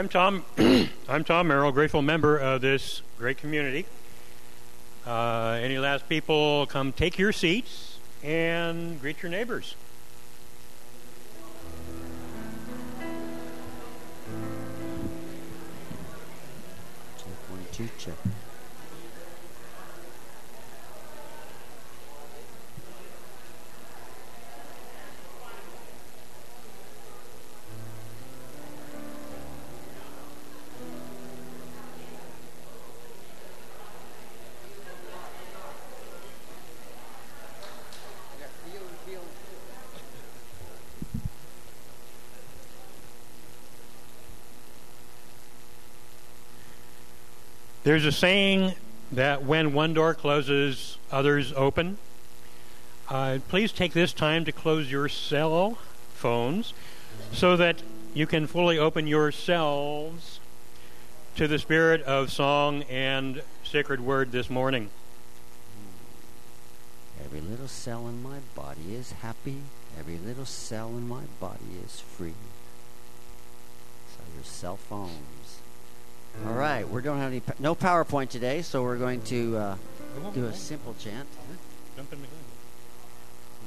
I'm Tom. I'm Tom Merrill, grateful member of this great community. Any last people, come take your seats and greet your neighbors. Check. There's a saying that when one door closes, others open. Please take this time to close your cell phones so that you can fully open yourselves to the spirit of song and sacred word this morning. Every little cell in my body is happy. Every little cell in my body is free. So your cell phones. All right, we don't have no PowerPoint today, so we're going to do a simple chant. Jump in the gun.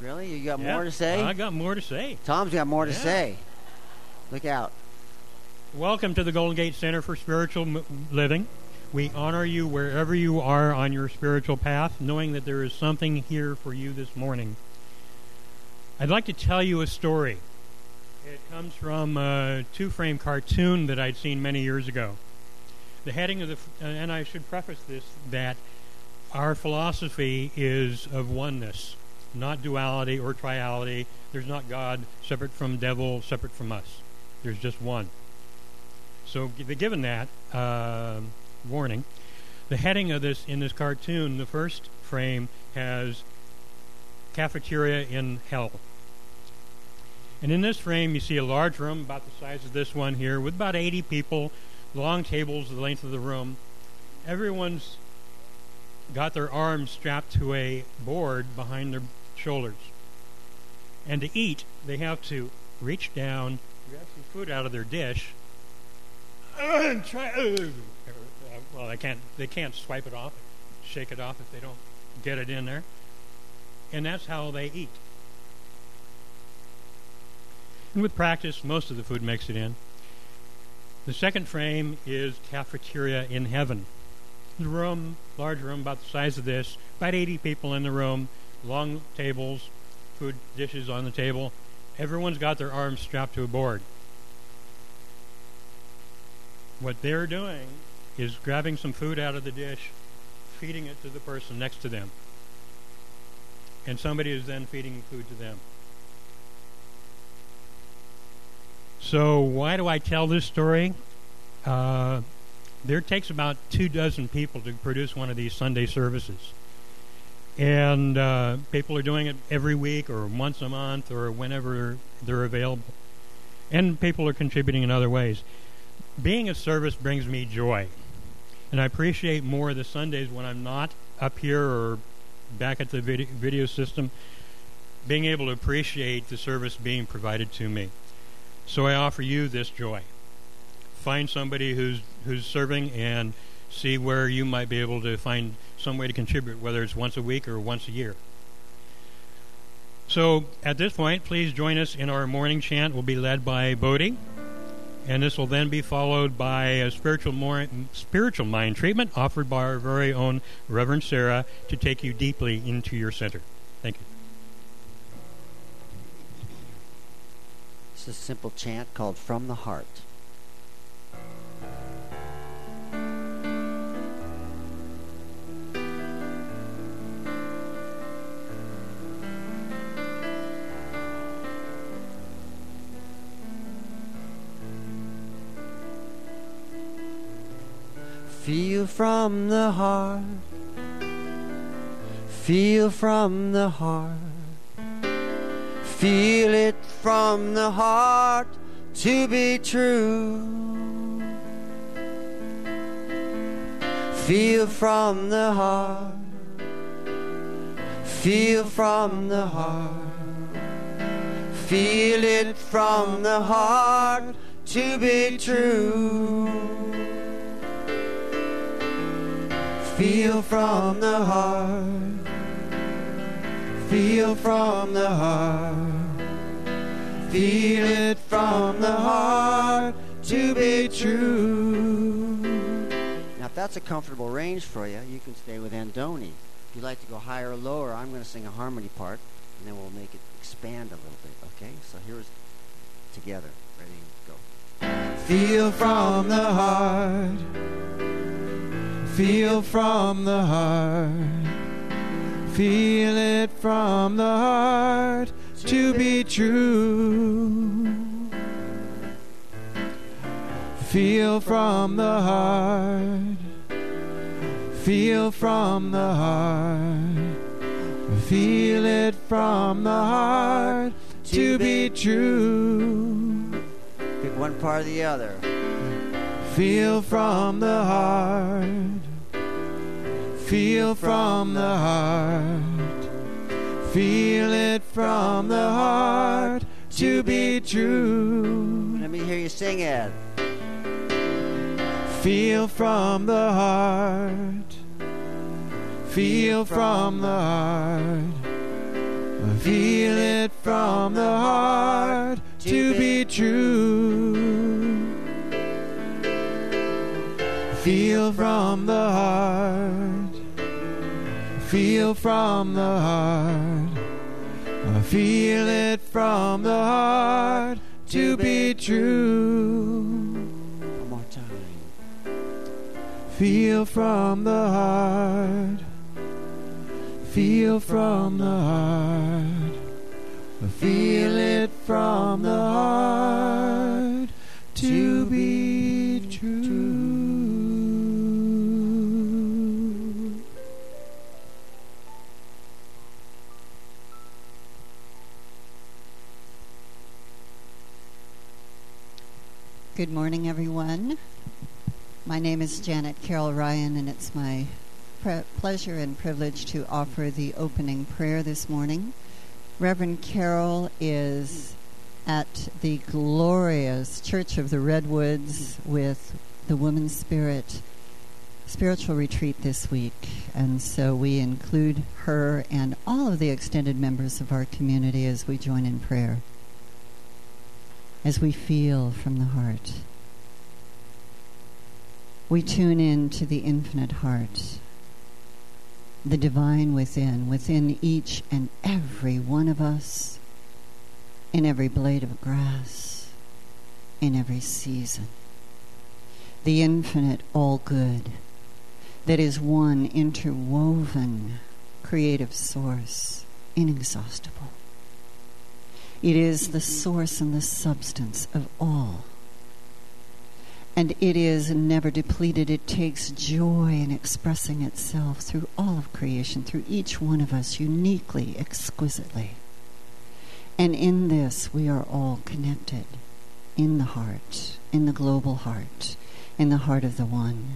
Really? You got more to say? I got more to say. Tom's got more to say. Look out. Welcome to the Golden Gate Center for Spiritual Living. We honor you wherever you are on your spiritual path, knowing that there is something here for you this morning. I'd like to tell you a story. It comes from a two-frame cartoon that I'd seen many years ago. The heading of and I should preface this, that our philosophy is of oneness, not duality or triality. There's not God separate from devil, separate from us. There's just one. So given that warning, the heading of this in this cartoon, the first frame has cafeteria in hell. And in this frame, you see a large room about the size of this one here with about 80 people, long tables the length of the room. Everyone's got their arms strapped to a board behind their shoulders. And to eat, they have to reach down, grab some food out of their dish, and try. Well, they can't swipe it off, shake it off if they don't get it in there. And that's how they eat. And with practice, most of the food makes it in. The second frame is cafeteria in heaven. The room, large room about the size of this, about 80 people in the room, long tables, food dishes on the table. Everyone's got their arms strapped to a board. What they're doing is grabbing some food out of the dish, feeding it to the person next to them. And somebody is then feeding food to them. So why do I tell this story? There takes about 24 people to produce one of these Sunday services. And people are doing it every week or once a month or whenever they're available. And people are contributing in other ways. Being a service brings me joy. And I appreciate more the Sundays when I'm not up here or back at the video system, being able to appreciate the service being provided to me. So I offer you this joy. Find somebody who's serving and see where you might be able to find some way to contribute, whether it's once a week or once a year. So at this point, please join us in our morning chant. We'll be led by Bodhi, and this will then be followed by a spiritual mind treatment offered by our very own Reverend Sarah to take you deeply into your center. Thank you. It's a simple chant called From the Heart. Feel from the heart, feel from the heart, feel it from the heart to be true. Feel from the heart, feel from the heart, feel it from the heart to be true. Feel from the heart, feel from the heart, feel it from the heart to be true. Now if that's a comfortable range for you, you can stay with Andoni. If you'd like to go higher or lower, I'm going to sing a harmony part, and then we'll make it expand a little bit, okay? So here's together. Ready, go. Feel from the heart, feel from the heart, feel it from the heart to be true. Feel from the heart, feel from the heart, feel it from the heart to be true. Pick one part or the other. Feel from the heart, feel from the heart, feel it from the heart to be true. Let me hear you sing it. Feel from the heart, feel from the heart, feel it from the heart to be true. Feel from the heart, feel from the heart, feel it from the heart to be true. One more time. Feel from the heart, feel from the heart, feel it from the heart to be true. Good morning, everyone. My name is Janet Carol Ryan, and it's my pleasure and privilege to offer the opening prayer this morning. Reverend Carol is at the glorious Church of the Redwoods with the Women's Spirit spiritual retreat this week, and so we include her and all of the extended members of our community as we join in prayer, as we feel from the heart. We tune in to the infinite heart, the divine within each and every one of us, in every blade of grass, in every season. The infinite all good, that is one interwoven creative source, inexhaustible. It is the source and the substance of all. And it is never depleted. It takes joy in expressing itself through all of creation, through each one of us uniquely, exquisitely. And in this, we are all connected in the heart, in the global heart, in the heart of the one.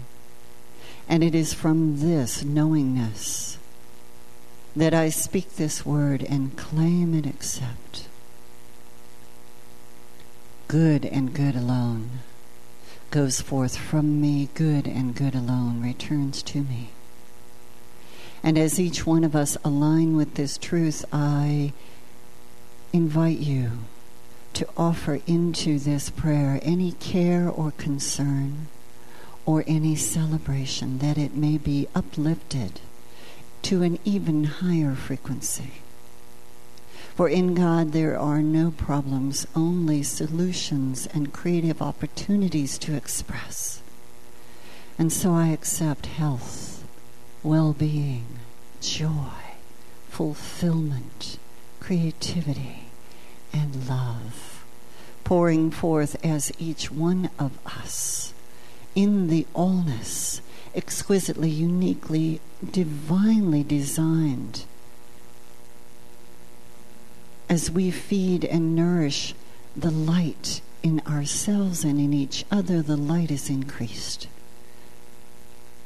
And it is from this knowingness that I speak this word and claim and accept. Good and good alone goes forth from me, good and good alone returns to me. And as each one of us align with this truth, I invite you to offer into this prayer any care or concern or any celebration, that it may be uplifted to an even higher frequency. For in God there are no problems, only solutions and creative opportunities to express. And so I accept health, well-being, joy, fulfillment, creativity, and love, pouring forth as each one of us in the allness, exquisitely, uniquely, divinely designed. As we feed and nourish the light in ourselves and in each other, the light is increased.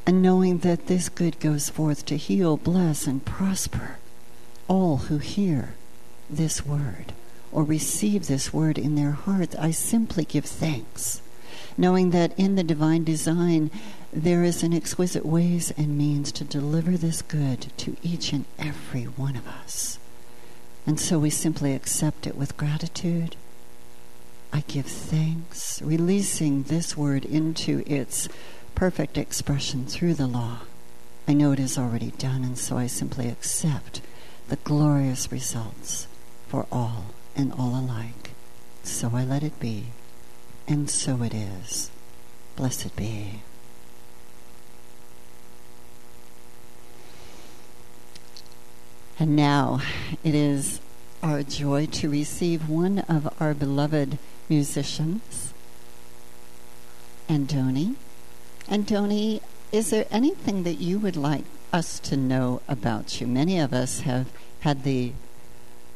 And knowing that this good goes forth to heal, bless, and prosper all who hear this word, or receive this word in their heart, I simply give thanks, knowing that in the divine design there is an exquisite ways and means to deliver this good to each and every one of us. And so we simply accept it with gratitude. I give thanks, releasing this word into its perfect expression through the law. I know it is already done, and so I simply accept the glorious results for all and all alike. So I let it be, and so it is. Blessed be. And now it is our joy to receive one of our beloved musicians, Andoni. Andoni, is there anything that you would like us to know about you? Many of us have had the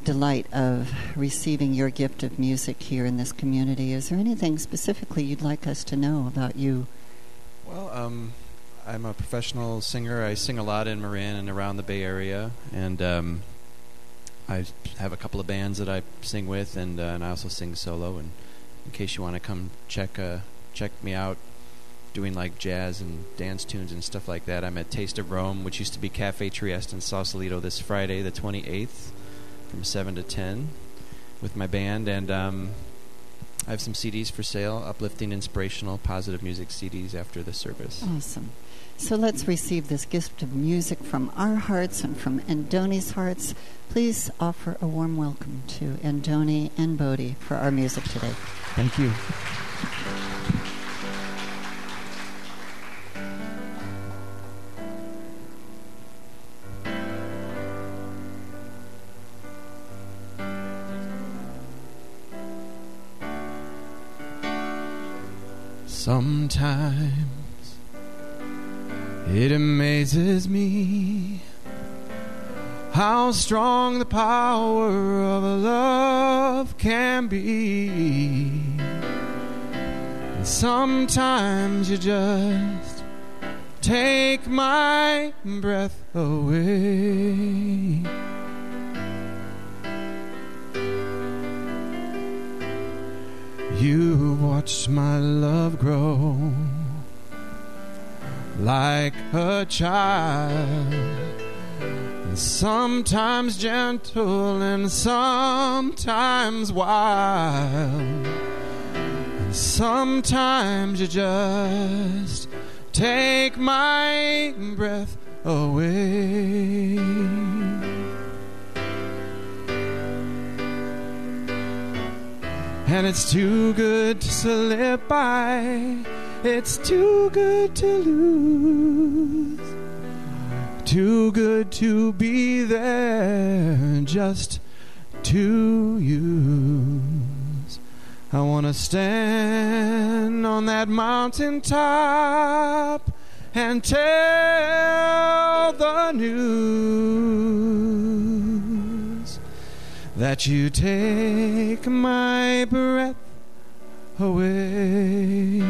delight of receiving your gift of music here in this community. Is there anything specifically you'd like us to know about you? Well, I'm a professional singer. I sing a lot in Marin and around the Bay Area, and I have a couple of bands that I sing with, and I also sing solo. And in case you want to come check me out, doing like jazz and dance tunes and stuff like that, I'm at Taste of Rome, which used to be Cafe Trieste in Sausalito, this Friday, the 28th, from 7 to 10, with my band. And I have some CDs for sale, uplifting, inspirational, positive music CDs after the service. Awesome. So let's receive this gift of music from our hearts and from Andoni's hearts. Please offer a warm welcome to Andoni and Bodhi for our music today. Thank you. Sometimes it amazes me how strong the power of love can be. And sometimes you just take my breath away. You watched my love grow like a child, and sometimes gentle and sometimes wild, and sometimes you just take my breath away. And it's too good to slip by, it's too good to lose, too good to be there just to use. I want to stand on that mountaintop and tell the news that you take my breath away.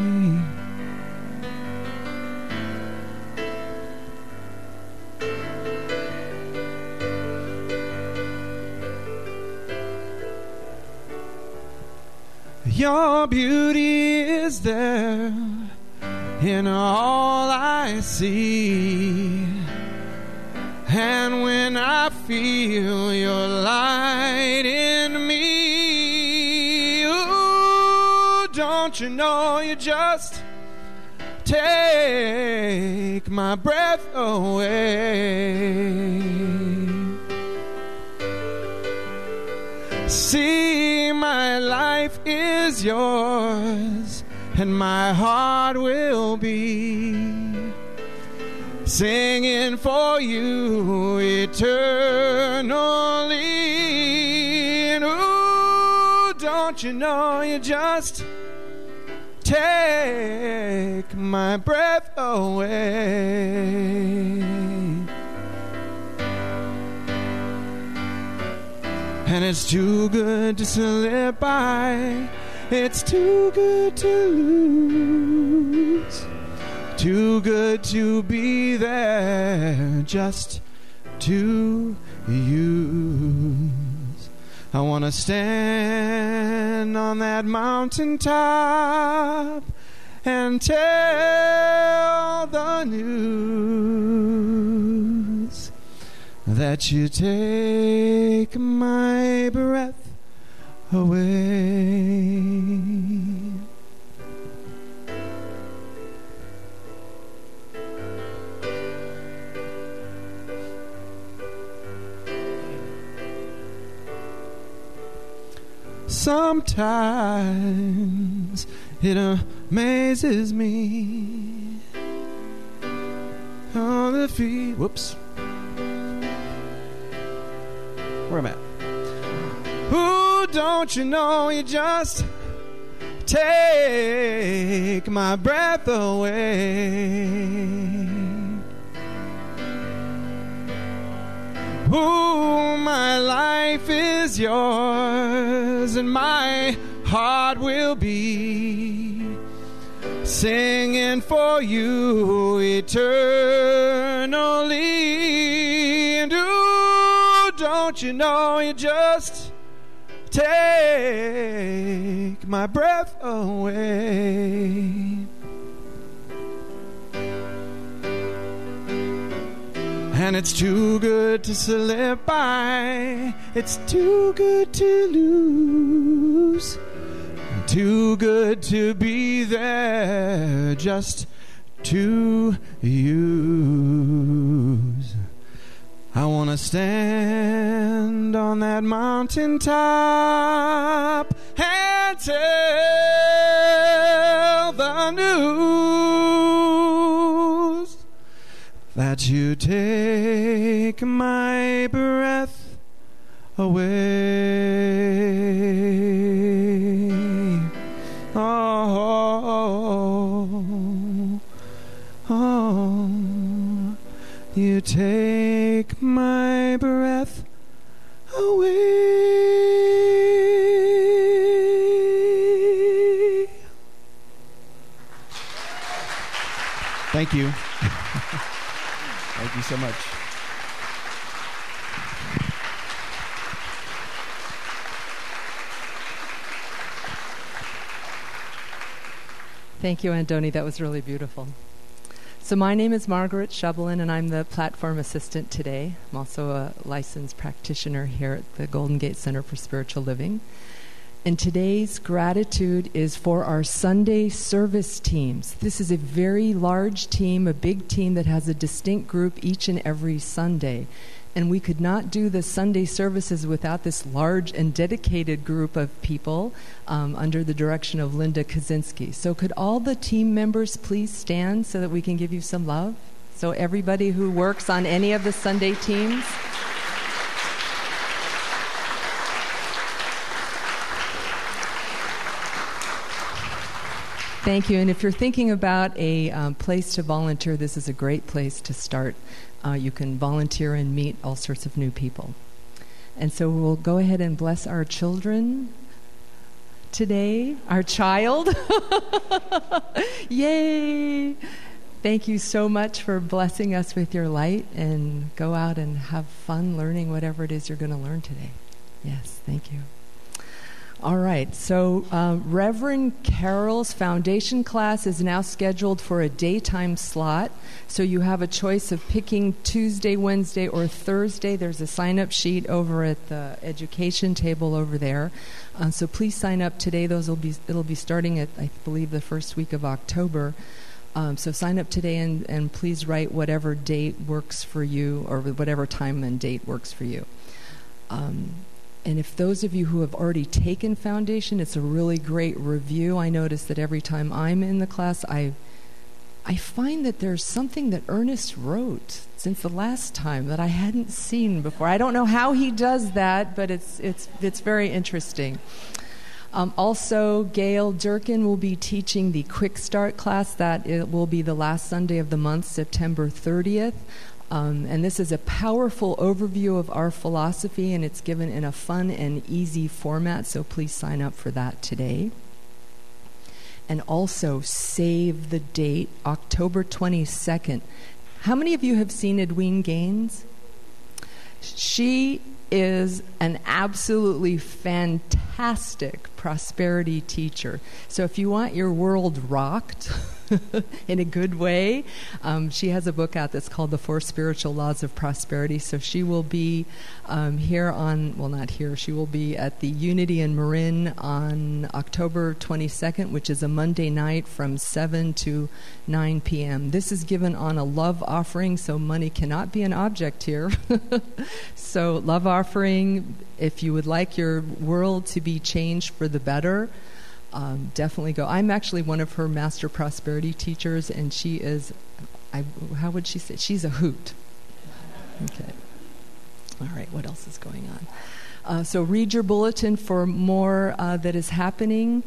Your beauty is there in all I see, and when I feel your light in me, ooh, don't you know you just take my breath away. See, my life is yours, and my heart will be singing for you eternally. And ooh, don't you know you just take my breath away. And it's too good to slip by, it's too good to lose, too good to be there just to use. I want to stand on that mountaintop and tell the news that you take my breath away. Sometimes it amazes me on the feet. Whoops. Where am I at? Ooh, don't you know you just take my breath away. Ooh, my life is yours, and my heart will be singing for you eternally. And ooh, don't you know you just take my breath away. And it's too good to slip by. It's too good to lose. Too good to be there just to use. I want to stand on that mountaintop and tell the news that you take my breath away. Oh, oh, you take my breath away. Thank you. Thank you so much. Thank you, Andoni. That was really beautiful. So my name is Margaret Shublin, and I'm the platform assistant today. I'm also a licensed practitioner here at the Golden Gate Center for Spiritual Living. And today's gratitude is for our Sunday service teams. This is a very large team, a big team that has a distinct group each and every Sunday. And we could not do the Sunday services without this large and dedicated group of people under the direction of Linda Kaczynski. So could all the team members please stand so that we can give you some love? So everybody who works on any of the Sunday teams. Thank you. And if you're thinking about a place to volunteer, this is a great place to start. You can volunteer and meet all sorts of new people. And so we'll go ahead and bless our children today. Our child. Yay! Thank you so much for blessing us with your light, and go out and have fun learning whatever it is you're going to learn today. Yes, thank you. All right, so Reverend Carol's foundation class is now scheduled for a daytime slot. So you have a choice of picking Tuesday, Wednesday, or Thursday. There's a sign-up sheet over at the education table over there. So please sign up today. It'll be starting at, I believe, the first week of October. So sign up today and please write whatever date works for you, or whatever time and date works for you. And if those of you who have already taken foundation, it's a really great review. I notice that every time I'm in the class, I find that there's something that Ernest wrote since the last time that I hadn't seen before. I don't know how he does that, but it's very interesting. Also, Gail Durkin will be teaching the Quick Start class. That it will be the last Sunday of the month, September 30th. And this is a powerful overview of our philosophy, and it's given in a fun and easy format, so please sign up for that today. And also, save the date, October 22nd. How many of you have seen Edwene Gaines? She is an absolutely fantastic prosperity teacher. So if you want your world rocked in a good way, she has a book out that's called The 4 Spiritual Laws of Prosperity. So she will be here on, well, not here, she will be at the Unity in Marin on October 22nd, which is a Monday night from 7 to 9 p.m. This is given on a love offering, so money cannot be an object here. So love offering, if you would like your world to be changed for the better, definitely go. I'm actually one of her master prosperity teachers, and she is, how would she say? She's a hoot. Okay. All right, what else is going on? So read your bulletin for more that is happening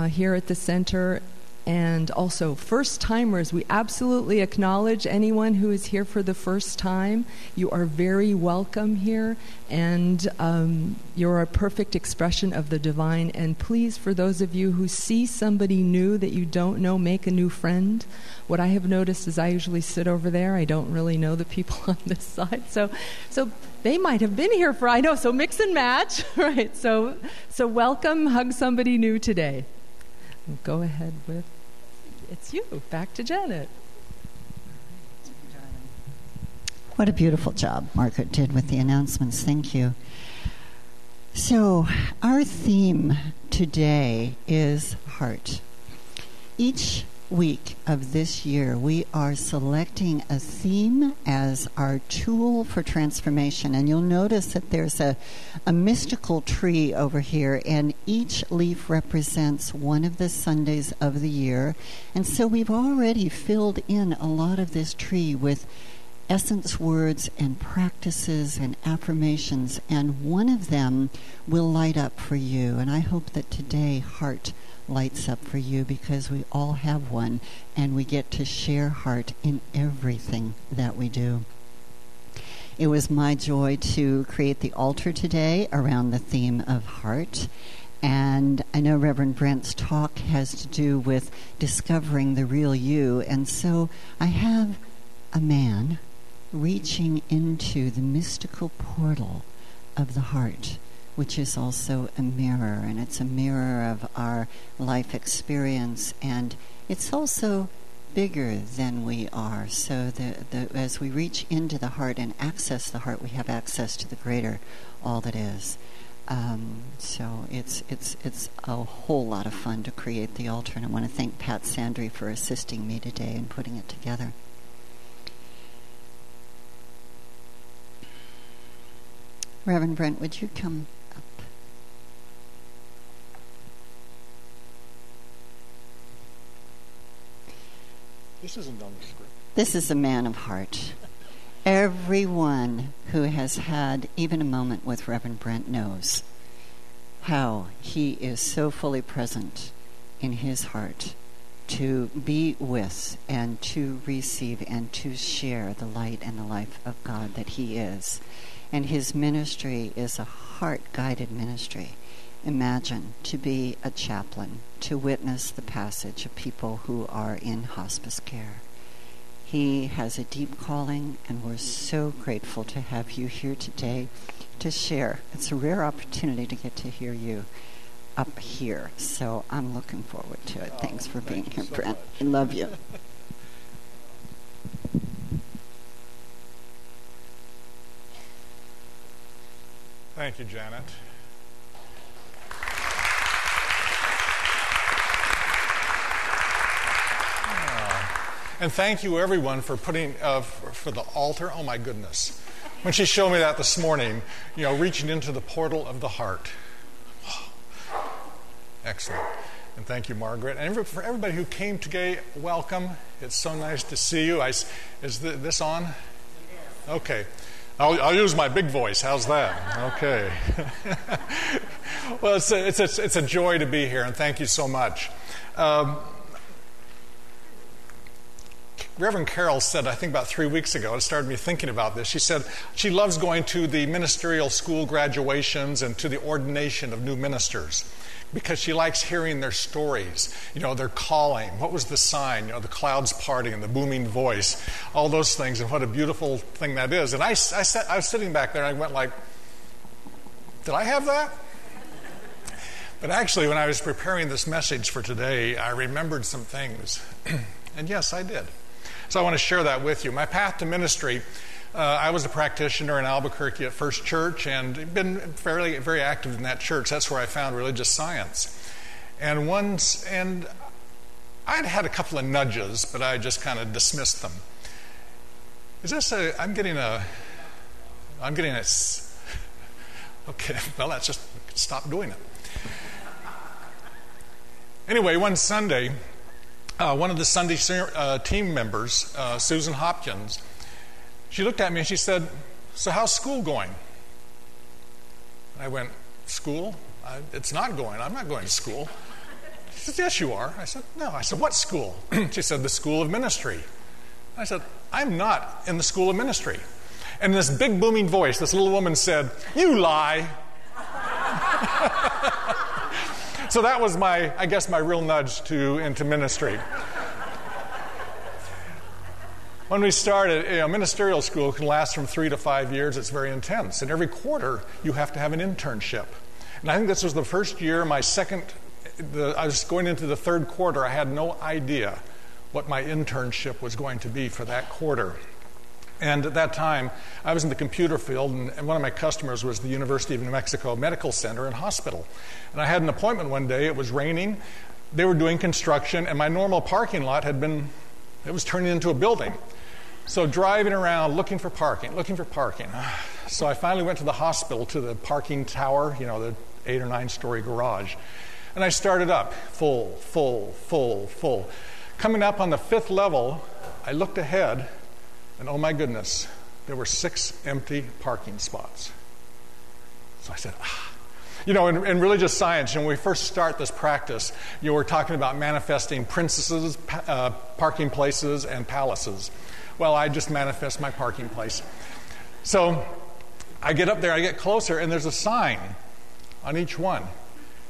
here at the center. And also, first-timers, we absolutely acknowledge anyone who is here for the first time. You are very welcome here, and you're a perfect expression of the divine. And please, for those of you who see somebody new that you don't know, make a new friend. What I have noticed is I usually sit over there. I don't really know the people on this side. So they might have been here for, I know, so mix and match, right? So welcome, hug somebody new today. Go ahead with, it's you. Back to Janet. What a beautiful job Margaret did with the announcements. Thank you. So our theme today is heart. Each week of this year, we are selecting a theme as our tool for transformation. And you'll notice that there's a mystical tree over here, and each leaf represents one of the Sundays of the year. And so we've already filled in a lot of this tree with essence words and practices and affirmations, and one of them will light up for you. And I hope that today heart lights up for you, because we all have one, and we get to share heart in everything that we do. It was my joy to create the altar today around the theme of heart. And I know Reverend Brent's talk has to do with discovering the real you. And so I have a man reaching into the mystical portal of the heart, which is also a mirror, and it's a mirror of our life experience, and it's also bigger than we are. So as we reach into the heart and access the heart, we have access to the greater all that is. So it's a whole lot of fun to create the altar, and I want to thank Pat Sandry for assisting me today in putting it together. Reverend Brent, would you come up? This isn't on the script. This is a man of heart. Everyone who has had even a moment with Reverend Brent knows how he is so fully present in his heart to be with and to receive and to share the light and the life of God that he is. And his ministry is a heart-guided ministry. Imagine to be a chaplain, to witness the passage of people who are in hospice care. He has a deep calling, and we're so grateful to have you here today to share. It's a rare opportunity to get to hear you up here, so I'm looking forward to it. Thanks for being here, Brent. I love you. Thank you, Janet. And thank you, everyone, for putting for the altar. Oh my goodness! When she showed me that this morning, reaching into the portal of the heart. Excellent. And thank you, Margaret. And for everybody who came today, welcome. It's so nice to see you. Is this on? Okay. I'll use my big voice. How's that? Okay. Well, it's a joy to be here, and thank you so much. Reverend Carol said, I think about 3 weeks ago, it started me thinking about this. She said she loves going to the ministerial school graduations and to the ordination of new ministers, because she likes hearing their stories, their calling. What was the sign? The clouds parting and the booming voice, all those things, and what a beautiful thing that is. And I was sitting back there, and I went like, Did I have that? But actually, when I was preparing this message for today, I remembered some things. And yes, I did. So I want to share that with you. My path to ministry, I was a practitioner in Albuquerque at First Church and been very active in that church. That's where I found religious science. And I'd had a couple of nudges, but I just kind of dismissed them. I'm getting a, okay, well, that's just, stop doing it. Anyway, one Sunday, one of the Sunday team members, Susan Hopkins, she looked at me and she said, "So how's school going?" And I went, "School? It's not going. I'm not going to school." She said, "Yes, you are." I said, "No." I said, "What school?" She said, "The School of Ministry." I said, "I'm not in the School of Ministry." And this big booming voice, this little woman said, "You lie." So that was my real nudge into ministry. When we started, ministerial school can last from 3 to 5 years. It's very intense. And every quarter, you have to have an internship. And I think this was the first year, I was going into the third quarter. I had no idea what my internship was going to be for that quarter. And at that time, I was in the computer field, and one of my customers was the University of New Mexico Medical Center and Hospital. And I had an appointment one day. It was raining. They were doing construction, and my normal parking lot it was turning into a building. So driving around looking for parking. So I finally went to the hospital, to the parking tower, the 8 or 9 story garage. And I started up, full. Coming up on the 5th level, I looked ahead, and oh my goodness, there were 6 empty parking spots. So I said, in religious science, when we first start this practice, we're talking about manifesting princesses, parking places, and palaces. Well, I just manifest my parking place. So I get up there, I get closer, and there's a sign on each one.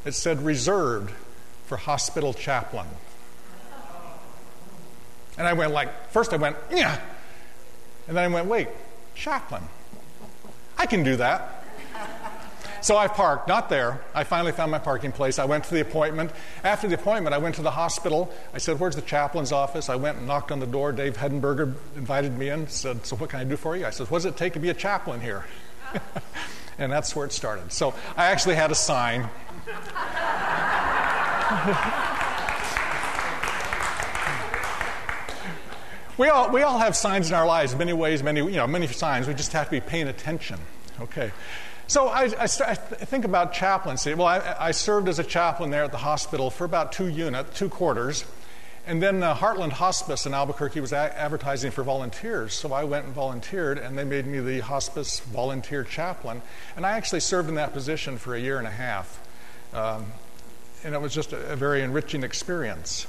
It said, "Reserved for hospital chaplain." And I went first I went, "Yeah." And then I went, "Wait, chaplain. I can do that." So I parked, not there. I finally found my parking place. I went to the appointment. After the appointment, I went to the hospital. I said, "Where's the chaplain's office?" I went and knocked on the door. Dave Hedenberger invited me in, said, "So what can I do for you?" I said, "What does it take to be a chaplain here?" And that's where it started. So I actually had a sign. We all have signs in our lives, many ways, many signs. We just have to be paying attention. Okay. So I think about chaplaincy. Well, I served as a chaplain there at the hospital for about 2 quarters. And then Heartland Hospice in Albuquerque was advertising for volunteers. So I went and volunteered, and they made me the hospice volunteer chaplain. And I actually served in that position for 1.5 years. And it was just a very enriching experience.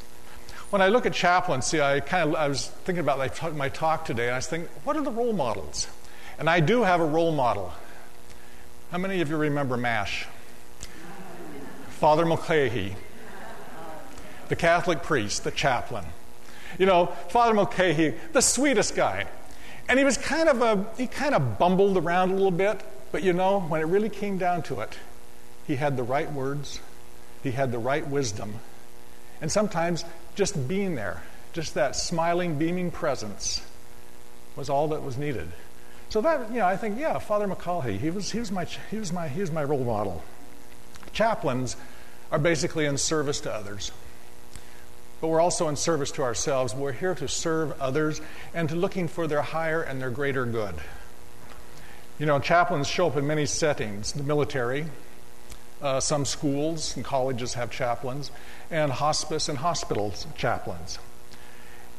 When I look at chaplaincy, I was thinking about my talk today, and I was thinking, what are the role models? And I do have a role model. How many of you remember MASH? Father Mulcahy, the Catholic priest, the chaplain. Father Mulcahy, the sweetest guy. And he was kind of bumbled around a little bit, but when it really came down to it, he had the right words, he had the right wisdom, and sometimes just being there, just that smiling, beaming presence was all that was needed. So that, I think, Father Mulcahy, he was my role model. Chaplains are basically in service to others. But we're also in service to ourselves. We're here to serve others and to looking for their higher and their greater good. Chaplains show up in many settings. The military, some schools and colleges have chaplains, and hospice and hospitals chaplains.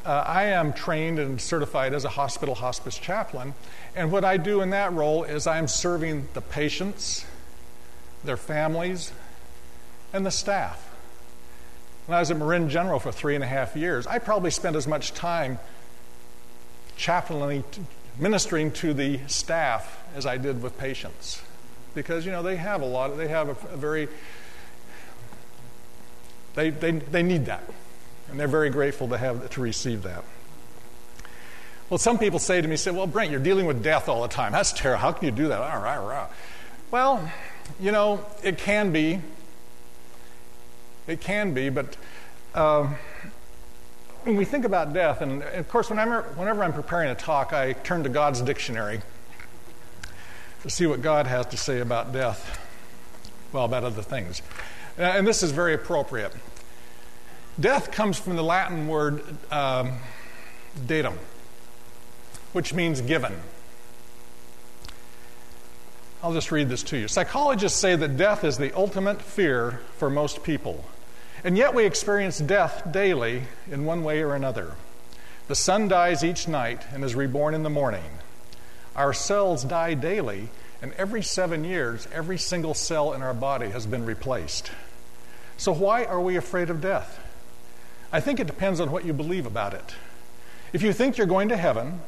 I am trained and certified as a hospice chaplain, and what I do in that role is I'm serving the patients, their families, and the staff. When I was at Marin General for 3.5 years, I probably spent as much time chaplainly ministering to the staff as I did with patients, because they have they need that. And they're very grateful to receive that. Well, some people say to me, "Well, Brent, you're dealing with death all the time. That's terrible. How can you do that?" All right. Well, It can be. It can be, but when we think about death, and of course, whenever I'm preparing a talk, I turn to God's dictionary to see what God has to say about death, about other things. And this is very appropriate. Death comes from the Latin word datum, which means given. I'll just read this to you. Psychologists say that death is the ultimate fear for most people. And yet we experience death daily in one way or another. The sun dies each night and is reborn in the morning. Our cells die daily, and every 7 years, every single cell in our body has been replaced. So why are we afraid of death? I think it depends on what you believe about it. If you think you're going to heaven,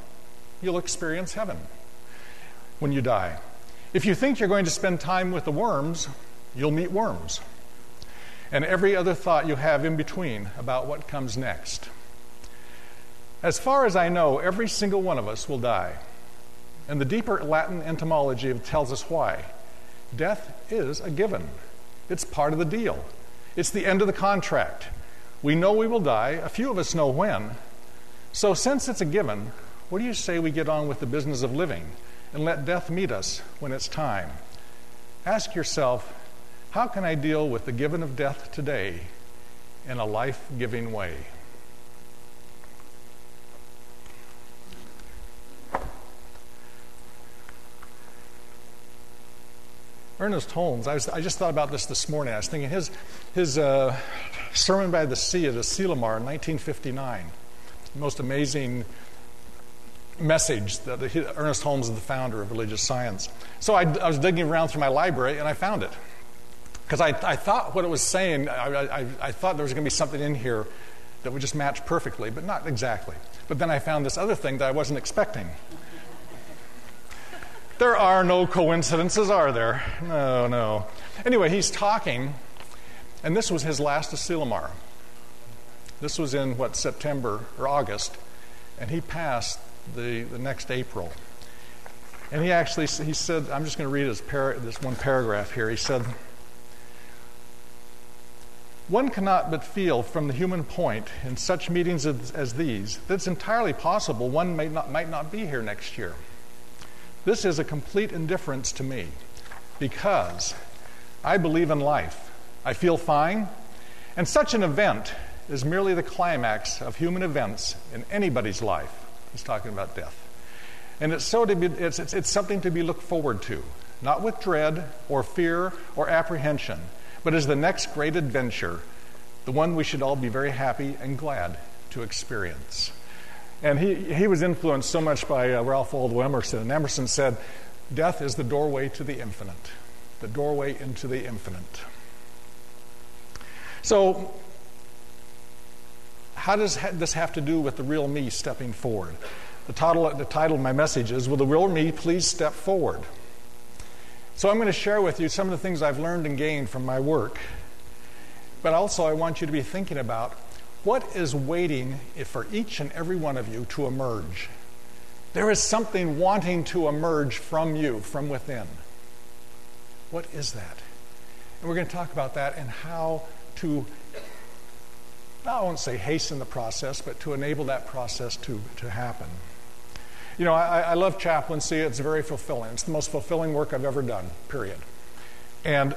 you'll experience heaven when you die. If you think you're going to spend time with the worms, you'll meet worms. And every other thought you have in between about what comes next. As far as I know, every single one of us will die. And the deeper Latin etymology tells us why. Death is a given. It's part of the deal. It's the end of the contract. We know we will die. A few of us know when. So since it's a given, what do you say we get on with the business of living and let death meet us when it's time? Ask yourself, how can I deal with the given of death today in a life-giving way? Ernest Holmes, I just thought about this morning. I was thinking his Sermon by the Sea at Asilomar in 1959, the most amazing message that Ernest Holmes is the founder of religious science. So I was digging around through my library and I found it. Because I thought what it was saying, I thought there was going to be something in here that would just match perfectly, but not exactly. But then I found this other thing that I wasn't expecting. There are no coincidences, are there? No. Anyway, he's talking, and this was his last Asilomar. This was in, September or August, and he passed the next April. And he said, I'm just going to read this one paragraph here. He said, one cannot but feel from the human point in such meetings as these that it's entirely possible one might not be here next year. This is a complete indifference to me because I believe in life. I feel fine, and such an event is merely the climax of human events in anybody's life. He's talking about death. And it's something to be looked forward to, not with dread or fear or apprehension, but as the next great adventure, the one we should all be very happy and glad to experience. And he was influenced so much by Ralph Waldo Emerson. And Emerson said, death is the doorway to the infinite, the doorway into the infinite. So how does this have to do with the real me stepping forward? The title of my message is, will the real me please step forward? So I'm going to share with you some of the things I've learned and gained from my work. But also I want you to be thinking about what is waiting for each and every one of you to emerge. There is something wanting to emerge from you, from within. What is that? And we're going to talk about that and how to, I won't say hasten the process, but to enable that process to happen. I love chaplaincy. It's very fulfilling. It's the most fulfilling work I've ever done, period. And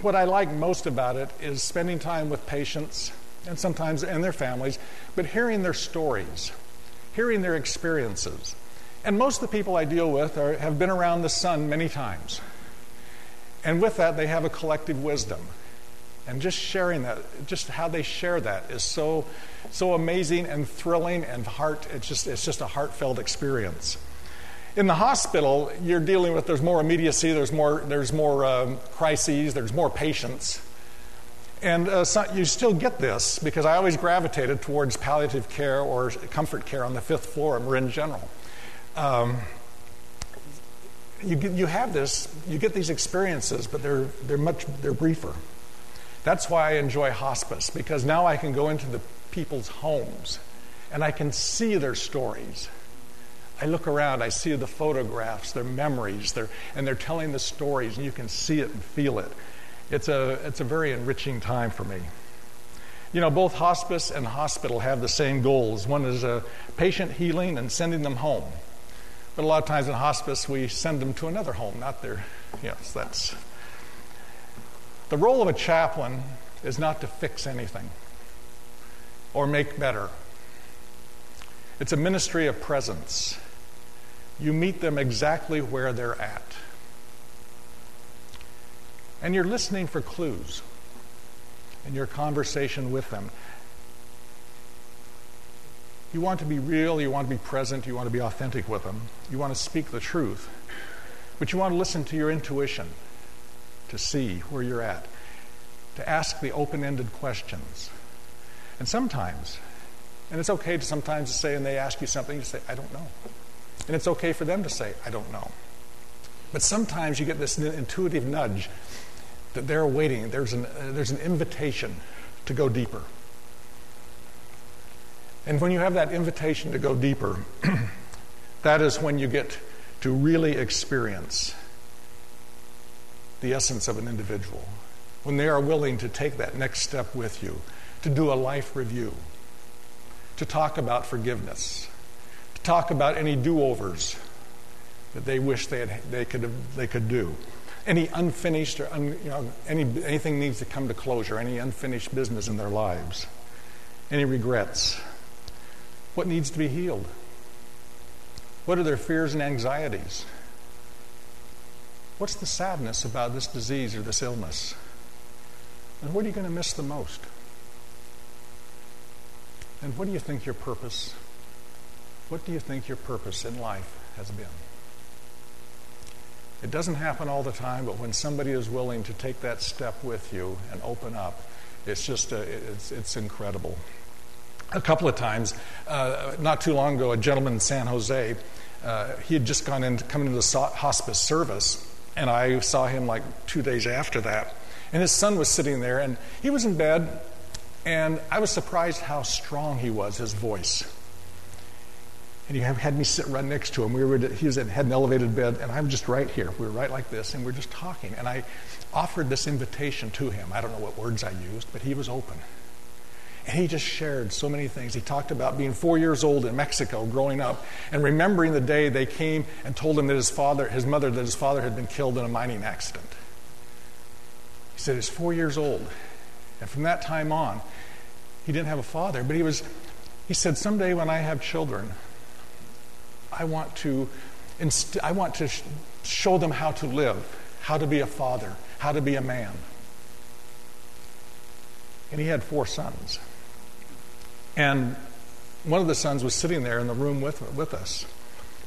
what I like most about it is spending time with patients and their families, but hearing their stories, hearing their experiences. And most of the people I deal with have been around the sun many times. And with that, they have a collective wisdom. And just sharing that, just how they share that is so amazing and thrilling and it's just a heartfelt experience. In the hospital, you're dealing with, there's more immediacy, there's more crises, there's more patients. And you still get this, because I always gravitated towards palliative care or comfort care on the 5th floor at Marin General. You have this, you get these experiences, but they're briefer. That's why I enjoy hospice, because now I can go into the people's homes and I can see their stories. I look around, I see the photographs, their memories, and they're telling the stories, and you can see it and feel it. It's a very enriching time for me. You know, both hospice and hospital have the same goals. One is patient healing and sending them home. But a lot of times in hospice, we send them to another home, not their, yes, that's. The role of a chaplain is not to fix anything or make better. It's a ministry of presence. You meet them exactly where they're at. And you're listening for clues in your conversation with them. You want to be real, you want to be present, you want to be authentic with them. You want to speak the truth. But you want to listen to your intuition to see where you're at, to ask the open-ended questions. And sometimes, and it's okay to sometimes say, and they ask you something, you say, I don't know. And it's okay for them to say, I don't know. But sometimes you get this intuitive nudge that they're waiting. There's an invitation to go deeper. And when you have that invitation to go deeper, that is when you get to really experience the essence of an individual. When they are willing to take that next step with you, to do a life review, to talk about forgiveness, to talk about any do-overs that they wish they could do. Any unfinished or anything needs to come to closure, any unfinished business in their lives, any regrets. What needs to be healed? What are their fears and anxieties? What's the sadness about this disease or this illness? And what are you going to miss the most? And what do you think your purpose in life has been? It doesn't happen all the time, but when somebody is willing to take that step with you and open up, it's just it's incredible. A couple of times, not too long ago, a gentleman in San Jose, he had just come into the hospice service, and I saw him like 2 days after that. And his son was sitting there, and he was in bed, and I was surprised how strong he was, his voice. And he had me sit right next to him. He had an elevated bed, and I'm just right here. We were right like this, and we're just talking. And I offered this invitation to him. I don't know what words I used, but he was open. And he just shared so many things. He talked about being 4 years old in Mexico, growing up, and remembering the day they came and told him that his father had been killed in a mining accident. He said he's 4 years old. And from that time on, he didn't have a father, but he said, someday when I have children, I want to show them how to live, how to be a father, how to be a man. And he had 4 sons. And one of the sons was sitting there in the room with us.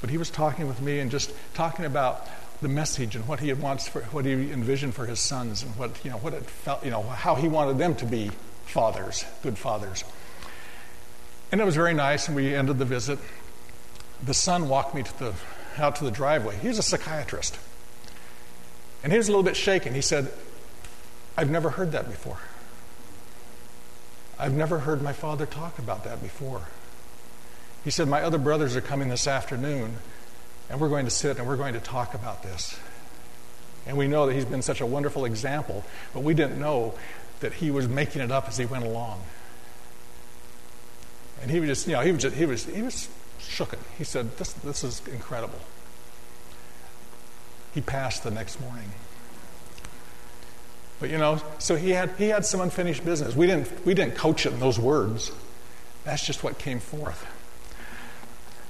But he was talking with me and just talking about the message and what he envisioned for his sons, and what it felt, how he wanted them to be fathers, good fathers. And it was very nice, and we ended the visit. The son walked me out to the driveway. He's a psychiatrist. And he was a little bit shaken. He said, I've never heard that before. I've never heard my father talk about that before. He said, my other brothers are coming this afternoon, and we're going to sit and we're going to talk about this. And we know that he's been such a wonderful example, but we didn't know that he was making it up as he went along. And he was just, he was shooken. He said, this is incredible. He passed the next morning. But so he had some unfinished business. We didn't coach it in those words. That's just what came forth.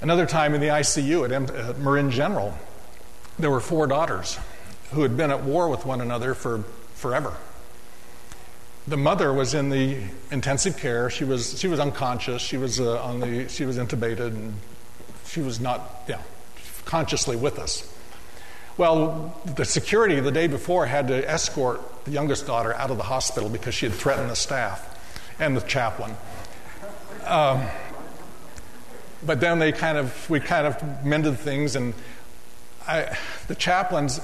Another time in the ICU at Marin General, there were 4 daughters who had been at war with one another for forever. The mother was in the intensive care. She was unconscious. She was intubated, and she was not consciously with us. Well, the security the day before had to escort the youngest daughter out of the hospital because she had threatened the staff and the chaplain. But then we kind of mended things, and the chaplains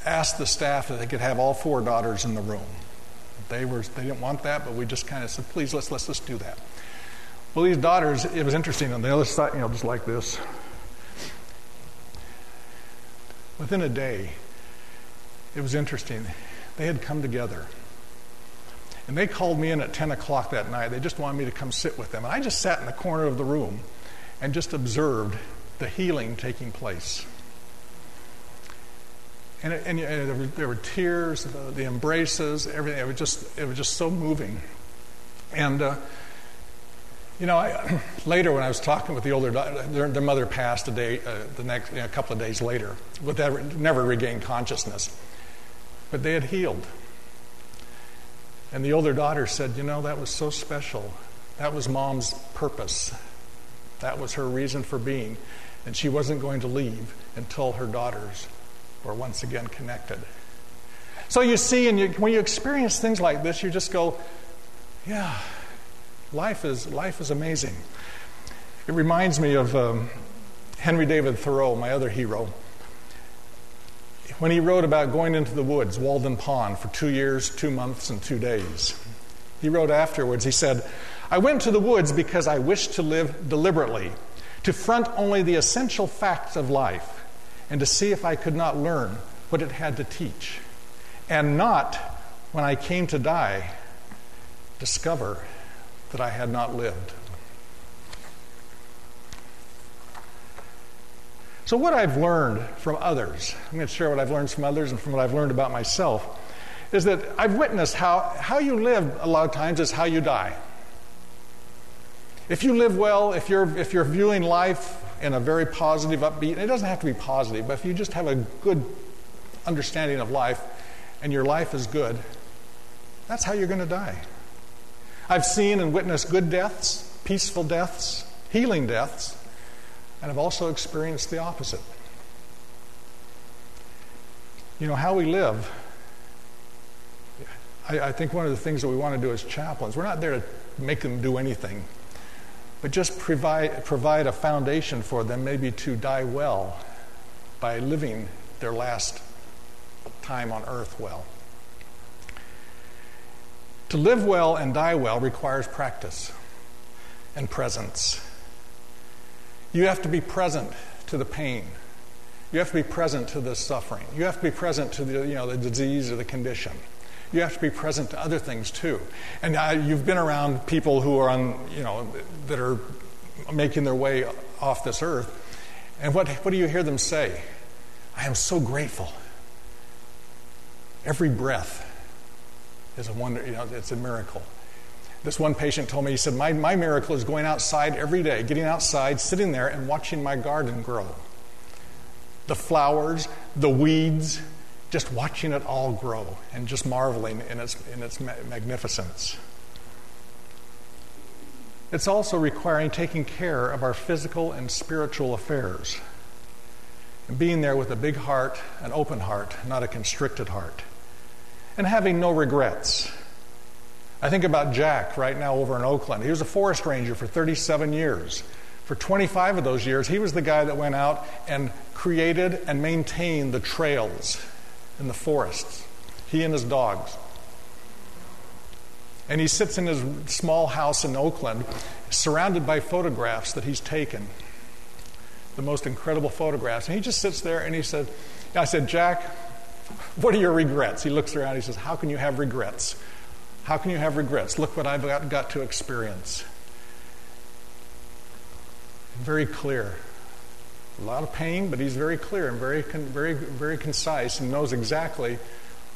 asked the staff that they could have all 4 daughters in the room. They didn't want that, but we just kind of said, please, let's do that. Well, these daughters, it was interesting on the other side, just like this. Within a day, it was interesting. They had come together. And they called me in at 10 o'clock that night. They just wanted me to come sit with them. And I just sat in the corner of the room and just observed the healing taking place. And there were tears, the embraces, everything. It was just so moving. And later when I was talking with the older daughter, their mother passed a couple of days later, but never regained consciousness. But they had healed. And the older daughter said, that was so special. That was Mom's purpose. That was her reason for being. And she wasn't going to leave until her daughters were once again connected. So you see, when you experience things like this, you just go, yeah, life is amazing. It reminds me of Henry David Thoreau, my other hero. When he wrote about going into the woods, Walden Pond, for 2 years, 2 months, and 2 days. He wrote afterwards, he said, "I went to the woods because I wished to live deliberately, to front only the essential facts of life, and to see if I could not learn what it had to teach, and not, when I came to die, discover that I had not lived." So what I've learned from others, I'm going to share what I've learned from others and from what I've learned about myself, is that I've witnessed how you live a lot of times is how you die. If you live well, if you're viewing life in a very positive, upbeat, and it doesn't have to be positive, but if you just have a good understanding of life and your life is good, that's how you're going to die. I've seen and witnessed good deaths, peaceful deaths, healing deaths, and I've also experienced the opposite. How we live, I think one of the things that we want to do as chaplains, we're not there to make them do anything, but just provide a foundation for them maybe to die well by living their last time on earth well. To live well and die well requires practice and presence. You have to be present to the pain. You have to be present to the suffering. You have to be present to the disease or the condition. You have to be present to other things too. And you've been around people who are that are making their way off this earth. And what do you hear them say? I am so grateful. Every breath is a wonder. It's a miracle. This one patient told me, he said, my miracle is going outside every day, getting outside, sitting there and watching my garden grow. The flowers, the weeds, just watching it all grow and just marveling in its magnificence. It's also requiring taking care of our physical and spiritual affairs and being there with a big heart, an open heart, not a constricted heart, and having no regrets. I think about Jack right now over in Oakland. He was a forest ranger for 37 years. For 25 of those years, he was the guy that went out and created and maintained the trails in the forests. He and his dogs. And he sits in his small house in Oakland, surrounded by photographs that he's taken. The most incredible photographs. And he just sits there and I said, Jack, what are your regrets? He looks around and he says, how can you have regrets? How can you have regrets? Look what I've got to experience. Very clear. A lot of pain, but he's very clear and very concise and knows exactly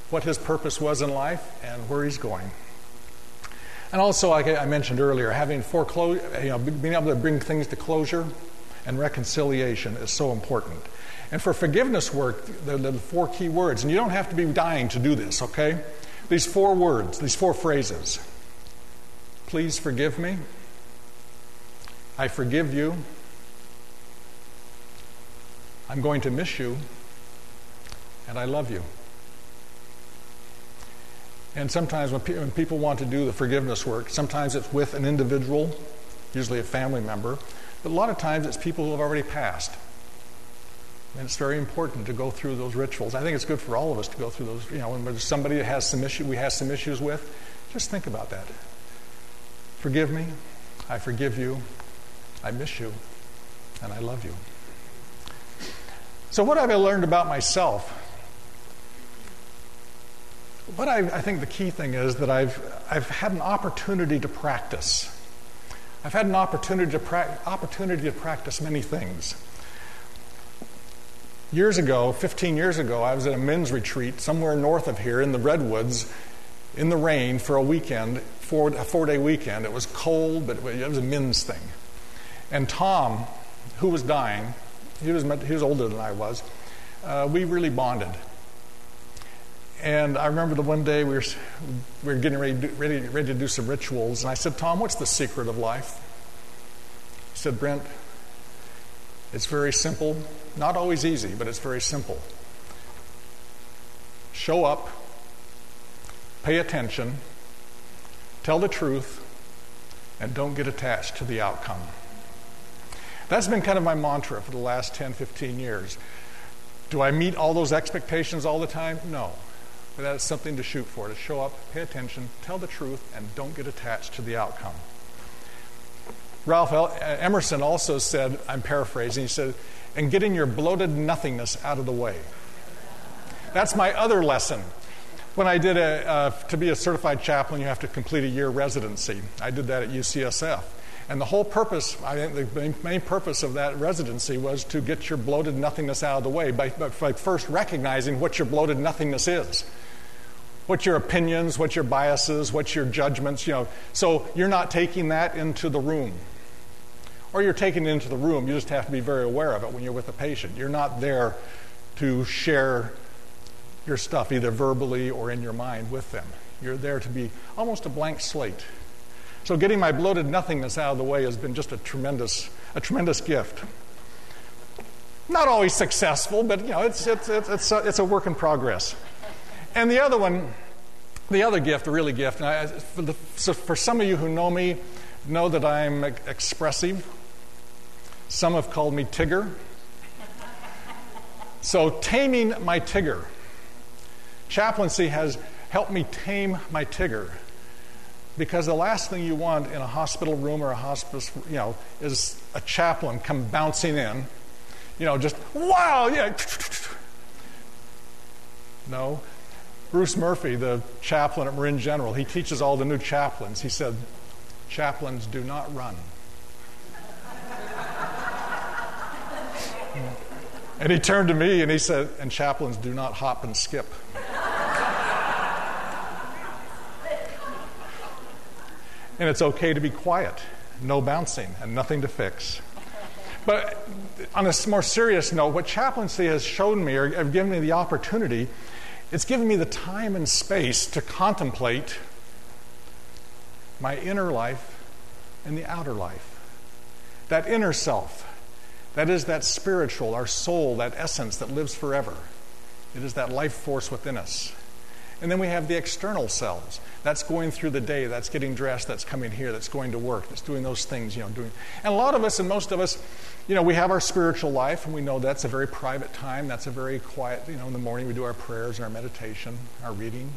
what his purpose was in life and where he's going. And also, like I mentioned earlier, having being able to bring things to closure and reconciliation is so important. And for forgiveness work, the 4 key words, and you don't have to be dying to do this, okay? These 4 words, these 4 phrases. Please forgive me. I forgive you. I'm going to miss you. And I love you. And sometimes when people want to do the forgiveness work, sometimes it's with an individual, usually a family member, but a lot of times it's people who have already passed. And it's very important to go through those rituals. I think it's good for all of us to go through those. When there's somebody that has we have some issues with, just think about that. Forgive me. I forgive you. I miss you. And I love you. So what have I learned about myself? What I think the key thing is that I've had an opportunity to practice. I've had an opportunity to practice many things. Years ago, 15 years ago, I was at a men's retreat somewhere north of here in the Redwoods in the rain for a weekend, a 4-day weekend. It was cold, but it was a men's thing. And Tom, who was dying, he was older than I was, we really bonded. And I remember the one day we were getting ready to do some rituals, and I said, Tom, what's the secret of life? He said, Brent, it's very simple. Not always easy, but it's very simple. Show up, pay attention, tell the truth, and don't get attached to the outcome. That's been kind of my mantra for the last 10, 15 years. Do I meet all those expectations all the time? No. But that's something to shoot for, to show up, pay attention, tell the truth, and don't get attached to the outcome. Ralph Emerson also said, I'm paraphrasing, he said, and getting your bloated nothingness out of the way. That's my other lesson. When I did to be a certified chaplain, you have to complete a year residency. I did that at GGCSL. And the whole purpose, I think the main purpose of that residency was to get your bloated nothingness out of the way by first recognizing what your bloated nothingness is. What your opinions, what your biases, what your judgments, So you're not taking that into the room. Or you're taking it into the room, you just have to be very aware of it when you're with a patient. You're not there to share your stuff, either verbally or in your mind with them. You're there to be almost a blank slate. So getting my bloated nothingness out of the way has been just a tremendous gift. Not always successful, but it's a work in progress. And the other one, the other gift, the really gift, for some of you who know me, know that I'm expressive. Some have called me Tigger. So taming my Tigger. Chaplaincy has helped me tame my Tigger. Because the last thing you want in a hospital room or a hospice, is a chaplain come bouncing in, just, wow, yeah. No. Bruce Murphy, the chaplain at Marin General, he teaches all the new chaplains. He said, chaplains do not run. And he turned to me and he said, and chaplains do not hop and skip. And it's okay to be quiet, no bouncing, and nothing to fix. But on a more serious note, what chaplaincy has shown me, or have given me the opportunity, it's given me the time and space to contemplate my inner life and the outer life. That inner self, that is that spiritual, our soul, that essence that lives forever. It is that life force within us. And then we have the external selves. That's going through the day, that's getting dressed, that's coming here, that's going to work, that's doing those things, doing. And a lot of us and most of us, we have our spiritual life, and we know that's a very private time, that's a very quiet, in the morning we do our prayers and our meditation, our reading.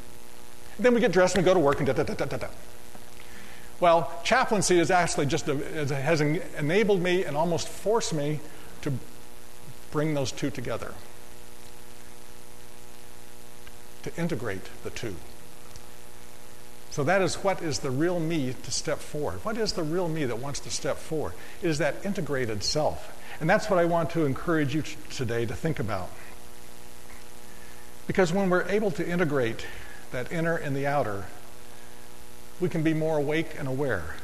And then we get dressed and we go to work and da-da-da-da-da-da. Well, chaplaincy is actually has enabled me and almost forced me to bring those two together. To integrate the two. So that is what is the real me to step forward. What is the real me that wants to step forward? It is that integrated self. And that's what I want to encourage you today to think about. Because when we're able to integrate that inner and the outer, we can be more awake and aware.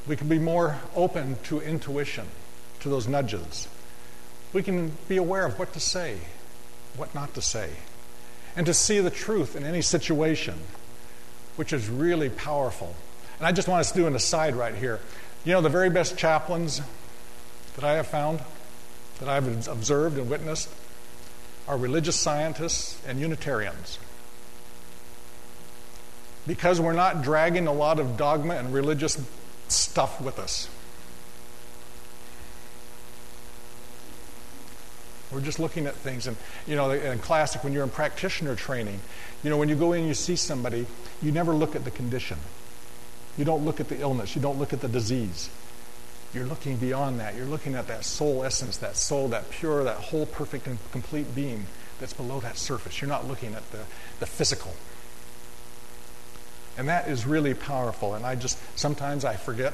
We can be more open to intuition, to those nudges. We can be aware of what to say, what not to say, and to see the truth in any situation, which is really powerful. And I just want us to do an aside right here. The very best chaplains that I have found, that I've observed and witnessed, are religious scientists and Unitarians. Because we're not dragging a lot of dogma and religious stuff with us. We're just looking at things. And, in classic, when you're in practitioner training, when you go in and you see somebody, you never look at the condition. You don't look at the illness. You don't look at the disease. You're looking beyond that. You're looking at that soul essence, that soul, that pure, that whole, perfect, and complete being that's below that surface. You're not looking at the physical. And that is really powerful. And sometimes I forget.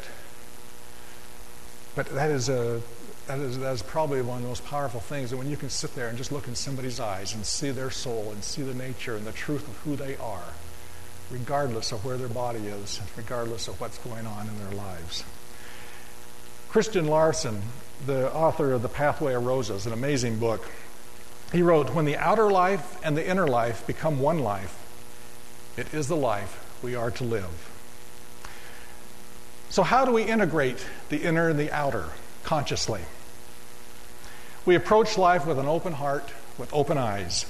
But that is probably one of the most powerful things. And when you can sit there and just look in somebody's eyes and see their soul and see the nature and the truth of who they are, regardless of where their body is, regardless of what's going on in their lives. Christian Larson, the author of The Pathway of Roses, an amazing book, he wrote, "When the outer life and the inner life become one life, it is the life we are to live." So how do we integrate the inner and the outer consciously? We approach life with an open heart, with open eyes.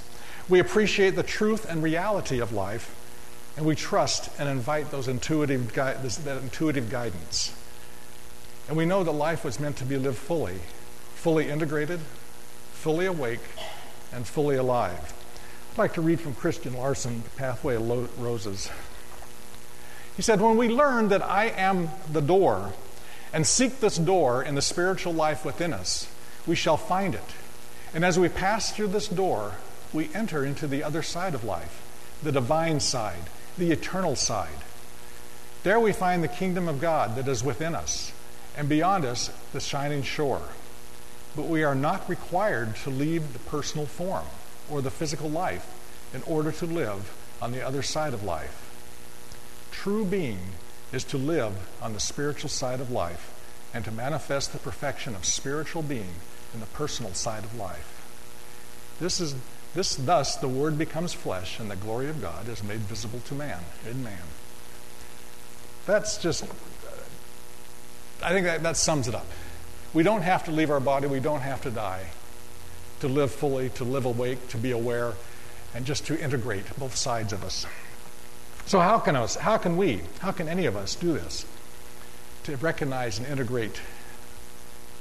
We appreciate the truth and reality of life, and we trust and invite that intuitive guidance. And we know that life was meant to be lived fully integrated, fully awake, and fully alive. I'd like to read from Christian Larson, The Pathway of Roses. He said, "When we learn that I am the door and seek this door in the spiritual life within us, we shall find it. And as we pass through this door, we enter into the other side of life, the divine side, the eternal side. There we find the kingdom of God that is within us, and beyond us, the shining shore. But we are not required to leave the personal form or the physical life in order to live on the other side of life. True being is to live on the spiritual side of life and to manifest the perfection of spiritual being in the personal side of life. Thus the Word becomes flesh, and the glory of God is made visible to man, in man." That's just, I think that sums it up. We don't have to leave our body, we don't have to die to live fully, to live awake, to be aware, and just to integrate both sides of us. So how can any of us do this? To recognize and integrate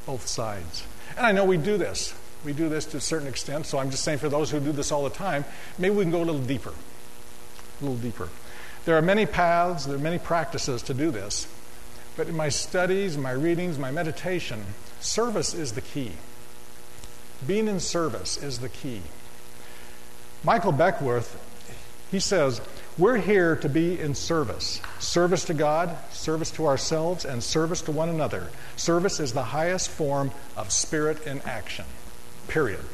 both sides. And I know we do this. We do this to a certain extent, so I'm just saying for those who do this all the time, maybe we can go a little deeper. There are many paths, there are many practices to do this, but in my studies, my readings, my meditation, service is the key. Being in service is the key. Michael Beckworth, he says, "We're here to be in service. Service to God, service to ourselves, and service to one another. Service is the highest form of spirit in action. Period."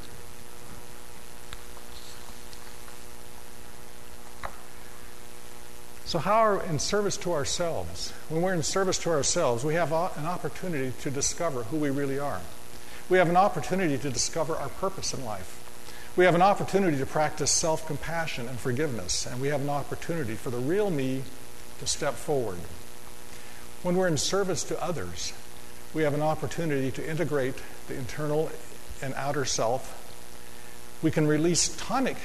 So how are we in service to ourselves? When we're in service to ourselves, we have an opportunity to discover who we really are. We have an opportunity to discover our purpose in life. We have an opportunity to practice self-compassion and forgiveness, and we have an opportunity for the real me to step forward. When we're in service to others, we have an opportunity to integrate the internal and outer self. We can release tonic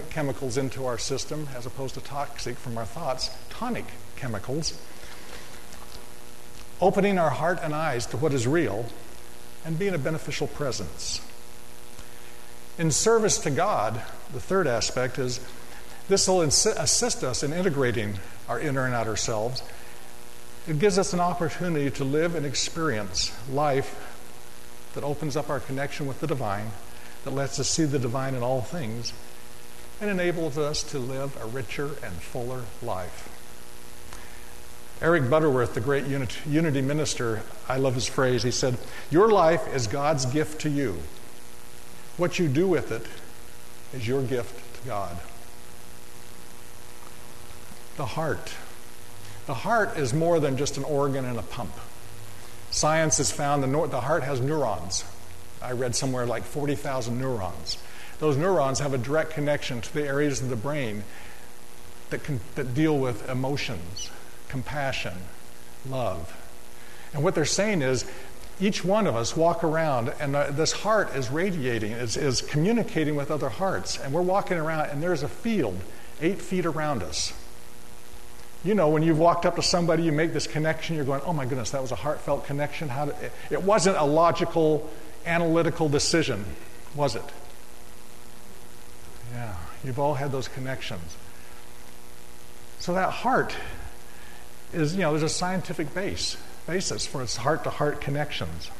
chemicals into our system as opposed to toxic from our thoughts, tonic chemicals, opening our heart and eyes to what is real and being a beneficial presence. In service to God, the third aspect is this will assist us in integrating our inner and outer selves. It gives us an opportunity to live and experience life that opens up our connection with the divine, that lets us see the divine in all things, and enables us to live a richer and fuller life. Eric Butterworth, the great unity minister, I love his phrase. He said, "Your life is God's gift to you. What you do with it is your gift to God." The heart. The heart is more than just an organ and a pump. Science has found the heart has neurons. I read somewhere like 40,000 neurons. Those neurons have a direct connection to the areas of the brain that deal with emotions, compassion, love. And what they're saying is, each one of us walk around, and this heart is radiating, is communicating with other hearts. And we're walking around, and there's a field 8 feet around us. You know, when you've walked up to somebody, you make this connection, you're going, "Oh my goodness, that was a heartfelt connection." It wasn't a logical, analytical decision, was it? Yeah, you've all had those connections. So that heart is, there's a scientific base basis for its heart-to-heart connections.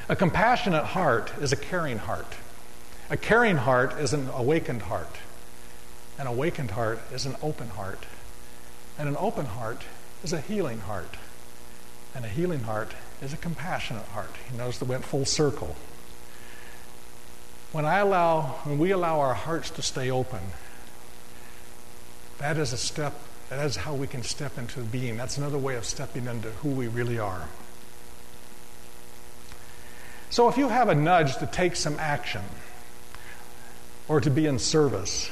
A compassionate heart is a caring heart. A caring heart is an awakened heart. An awakened heart is an open heart. And an open heart is a healing heart. And a healing heart is a compassionate heart. He knows that went full circle. When we allow our hearts to stay open, that is a step, that is how we can step into being. That's another way of stepping into who we really are. So if you have a nudge to take some action or to be in service,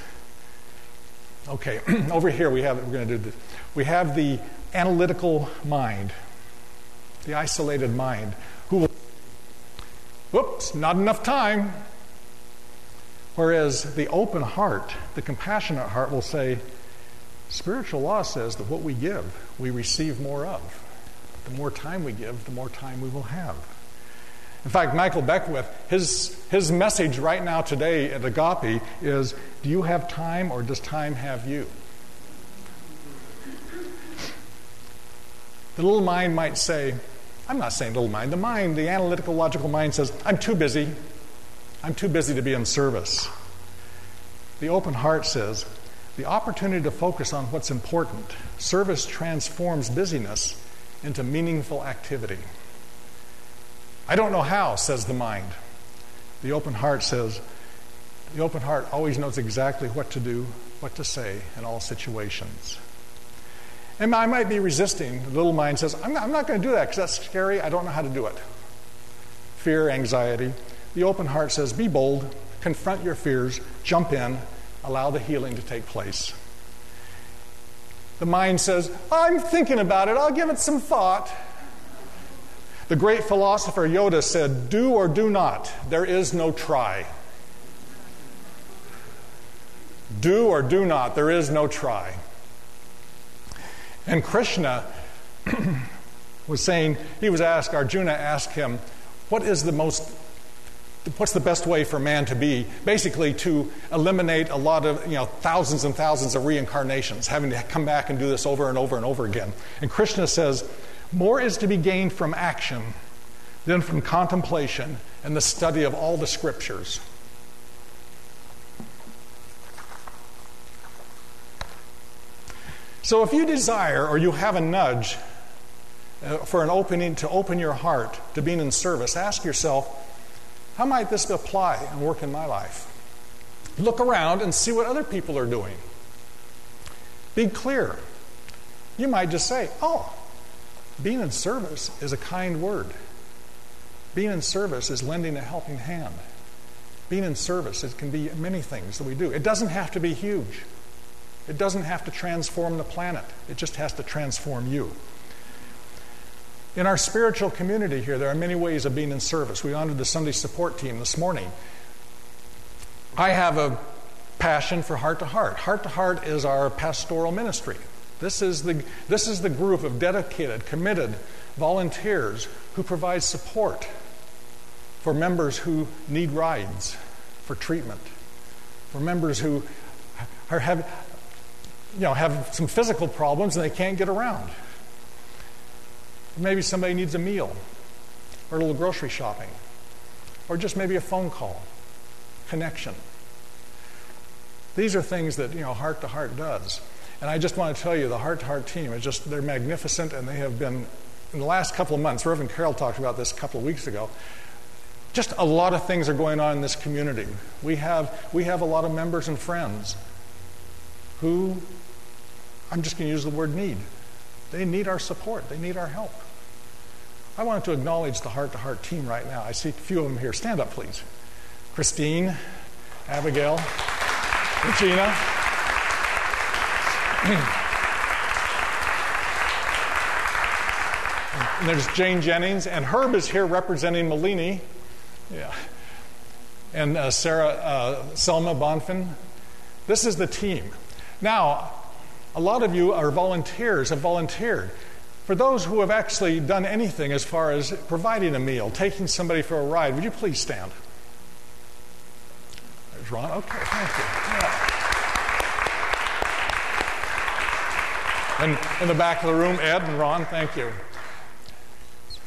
okay, over here we're going to do this. We have the analytical mind, the isolated mind, who will, whoops, not enough time. Whereas the open heart, the compassionate heart will say, spiritual law says that what we give, we receive more of. The more time we give, the more time we will have. In fact, Michael Beckwith, his message right now today at Agape is, do you have time or does time have you? The little mind might say, I'm not saying little mind, the analytical, logical mind says, I'm too busy. I'm too busy to be in service. The open heart says, the opportunity to focus on what's important. Service transforms busyness into meaningful activity. I don't know how, says the mind. The open heart says, the open heart always knows exactly what to do, what to say in all situations. And I might be resisting. The little mind says, I'm not going to do that because that's scary. I don't know how to do it. Fear, anxiety. The open heart says, be bold, confront your fears, jump in, allow the healing to take place. The mind says, I'm thinking about it, I'll give it some thought. The great philosopher Yoda said, do or do not, there is no try. Do or do not, there is no try. And Krishna was saying, Arjuna asked him, what's the best way for man to be? Basically to eliminate a lot of, thousands and thousands of reincarnations, having to come back and do this over and over and over again. And Krishna says, more is to be gained from action than from contemplation and the study of all the scriptures. So if you desire or you have a nudge for an opening to open your heart to being in service, ask yourself, how might this apply and work in my life? Look around and see what other people are doing. Be clear. You might just say, being in service is a kind word. Being in service is lending a helping hand. Being in service, it can be many things that we do. It doesn't have to be huge. It doesn't have to transform the planet. It just has to transform you. In our spiritual community here, there are many ways of being in service. We honored the Sunday support team this morning. I have a passion for Heart to Heart. Heart to Heart is our pastoral ministry. This is the group of dedicated, committed volunteers who provide support for members who need rides for treatment, for members who have some physical problems and they can't get around. Maybe somebody needs a meal or a little grocery shopping or just maybe a phone call, connection. These are things that, Heart to Heart does. And I just want to tell you, the Heart to Heart team they're magnificent, and they have been, in the last couple of months, Reverend Carroll talked about this a couple of weeks ago, just a lot of things are going on in this community. We have a lot of members and friends who, I'm just going to use the word need. They need our support. They need our help. I wanted to acknowledge the Heart to Heart team right now. I see a few of them here. Stand up, please. Christine, Abigail, Regina. And there's Jane Jennings. And Herb is here representing Malini. Yeah. And Selma Bonfin. This is the team. Now, a lot of you are volunteers, have volunteered. For those who have actually done anything as far as providing a meal, taking somebody for a ride, would you please stand? There's Ron. Okay, thank you. Yeah. And in the back of the room, Ed and Ron, thank you.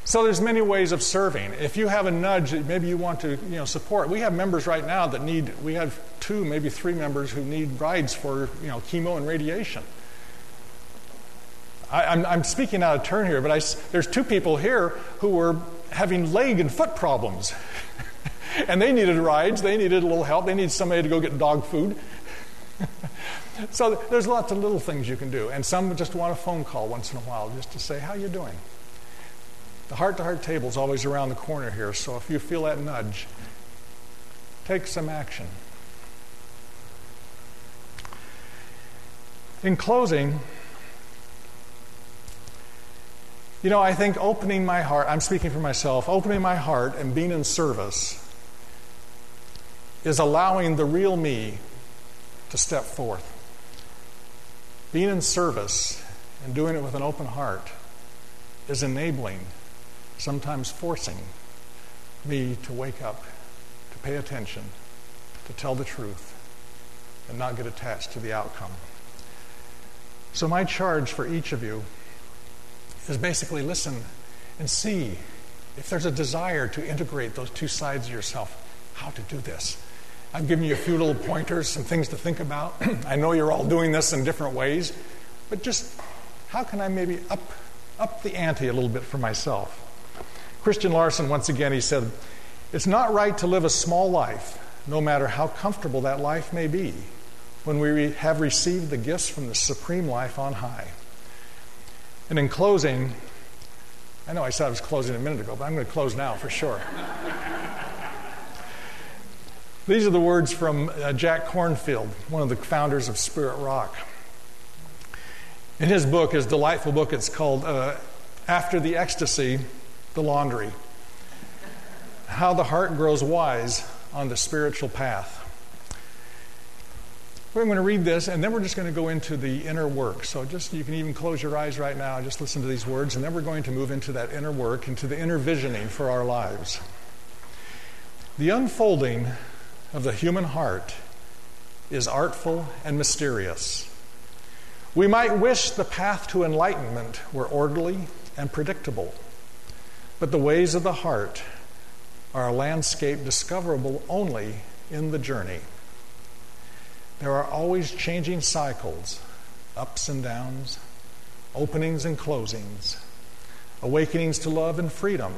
So there's many ways of serving. If you have a nudge that maybe you want to support, we have members right now that we have 2, maybe 3 members who need rides for chemo and radiation. I'm speaking out of turn here, but there's 2 people here who were having leg and foot problems. And they needed rides, they needed a little help, they needed somebody to go get dog food. So there's lots of little things you can do. And some just want a phone call once in a while just to say, how you doing? The heart-to-heart table is always around the corner here, so if you feel that nudge, take some action. In closing, I think opening my heart, I'm speaking for myself, opening my heart and being in service is allowing the real me to step forth. Being in service and doing it with an open heart is enabling, sometimes forcing, me to wake up, to pay attention, to tell the truth, and not get attached to the outcome. So my charge for each of you is basically listen and see if there's a desire to integrate those 2 sides of yourself, how to do this. I've given you a few little pointers, some things to think about. I know you're all doing this in different ways, but just how can I maybe up the ante a little bit for myself? Christian Larson, once again, he said, it's not right to live a small life, no matter how comfortable that life may be, when we have received the gifts from the supreme life on high. And in closing, I know I said I was closing a minute ago, but I'm going to close now for sure. These are the words from Jack Kornfield, one of the founders of Spirit Rock. In his book, his delightful book, it's called After the Ecstasy, the Laundry. How the Heart Grows Wise on the Spiritual Path. We're going to read this, and then we're just going to go into the inner work. So you can even close your eyes right now, just listen to these words, and then we're going to move into that inner work, into the inner visioning for our lives. The unfolding of the human heart is artful and mysterious. We might wish the path to enlightenment were orderly and predictable, but the ways of the heart are a landscape discoverable only in the journey. There are always changing cycles, ups and downs, openings and closings, awakenings to love and freedom,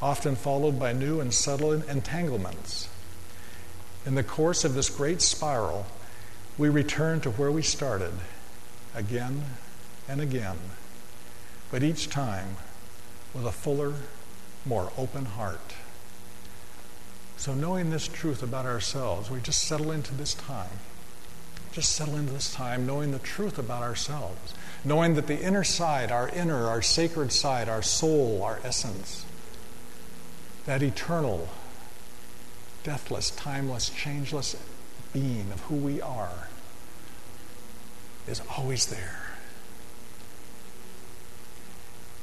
often followed by new and subtle entanglements. In the course of this great spiral, we return to where we started, again and again, but each time with a fuller, more open heart. So knowing this truth about ourselves, we just settle into this time. Just settle into this time knowing the truth about ourselves, knowing that the inner side, our sacred side, our soul, our essence, that eternal, deathless, timeless, changeless being of who we are is always there.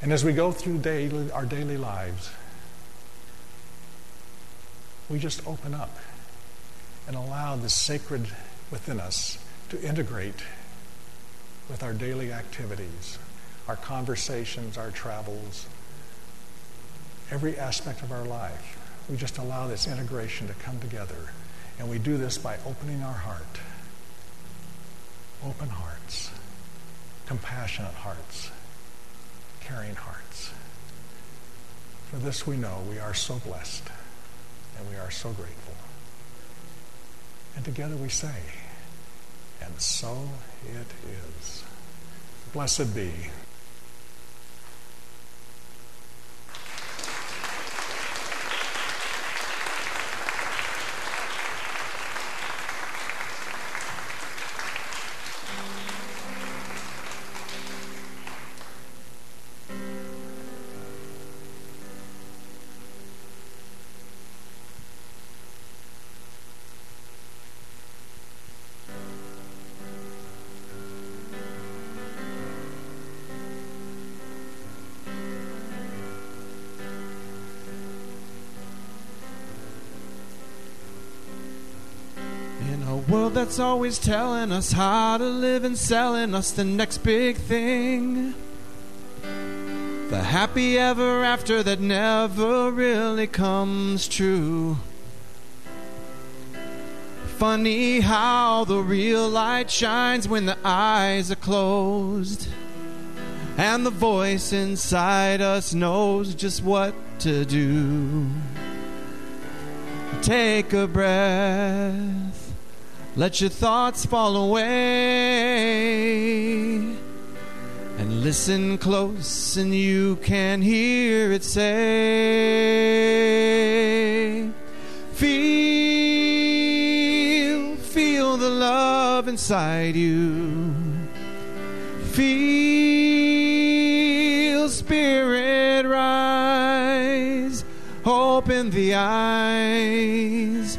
And as we go through our daily lives, we just open up and allow the sacred within us to integrate with our daily activities, our conversations, our travels, every aspect of our life. We just allow this integration to come together. And we do this by opening our heart. Open hearts. Compassionate hearts. Caring hearts. For this we know we are so blessed. And we are so grateful. And together we say, and so it is. Blessed be. World that's always telling us how to live and selling us the next big thing. the happy ever after that never really comes true. Funny how the real light shines when the eyes are closed, and the voice inside us knows just what to do. Take a breath, let your thoughts fall away, and listen close and you can hear it say, Feel the love inside you. Feel spirit rise. Open the eyes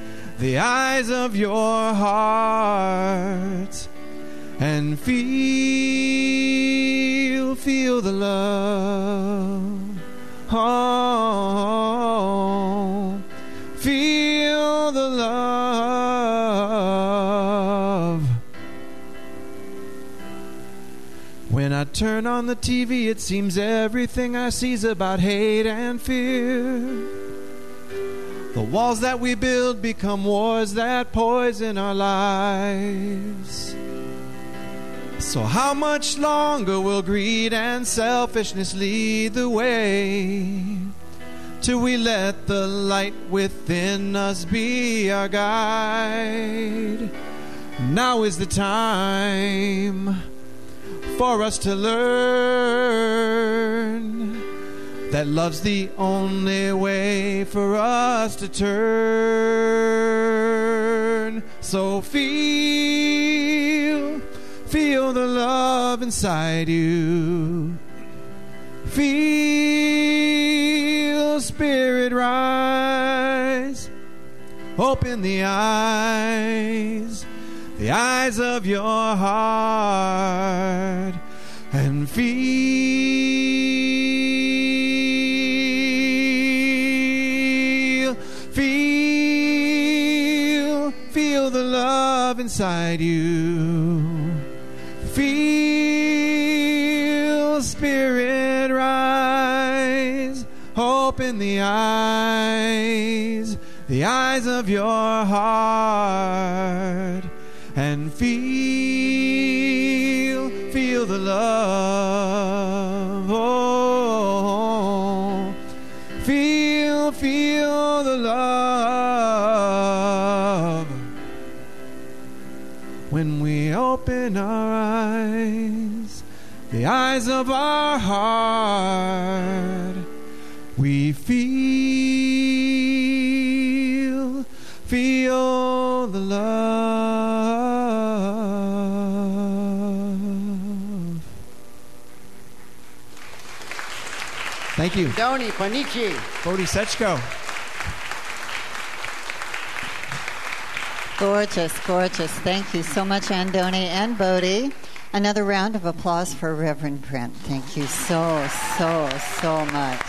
of your heart, and feel the love. Oh, feel the love. When I turn on the TV, it seems everything I see's about hate and fear. The walls that we build become wars that poison our lives. So how much longer will greed and selfishness lead the way, till we let the light within us be our guide? Now is the time for us to learn that love's the only way for us to turn. So feel the love inside you. Feel spirit rise. Open the eyes of your heart, and feel the love inside you. Feel spirit rise. Open the eyes of your heart, and feel the love. Oh, feel the love. When we open our eyes, the eyes of our heart, we feel the love. Thank you. Doni Panici. Bodhi Sechko. Gorgeous, gorgeous. Thank you so much, Andoni and Bodhi. Another round of applause for Reverend Brent. Thank you so much.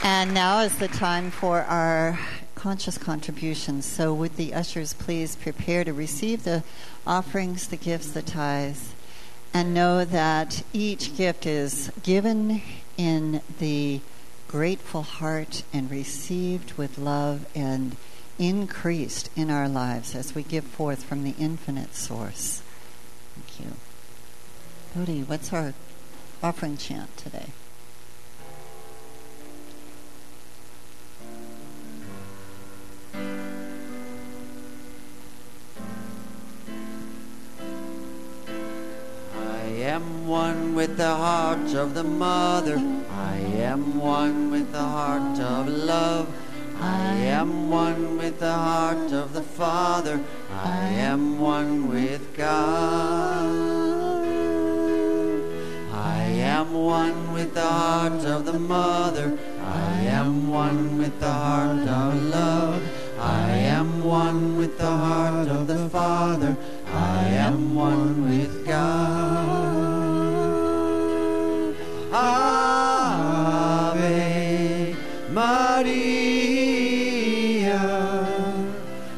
And now is the time for our conscious contributions. So would the ushers please prepare to receive the offerings, the gifts, the tithes, and know that each gift is given in the grateful heart and received with love and increased in our lives as we give forth from the infinite source. Thank you. Bodhi, what's our offering chant today? I am one with the heart of the mother. I am one with the heart of love. I am one with the heart of the Father. I am one with God. I am one with the heart of the mother. I am one with the heart of love. I am one with the heart of the Father. I am one with God. Ave Maria,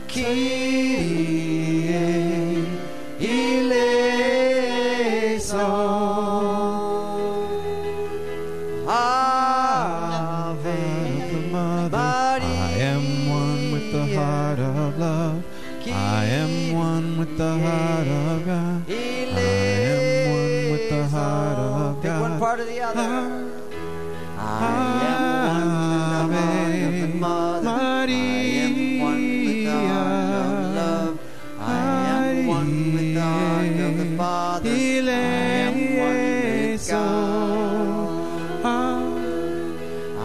Kyrie eleison. Ave Maria. I am one with the heart of love. I am one with the heart of God. I am one with the heart of God. Pick one part or the other. I am one with the heart of the mother. I am one with the heart of love. I am one with the heart of the Father. I am one with God.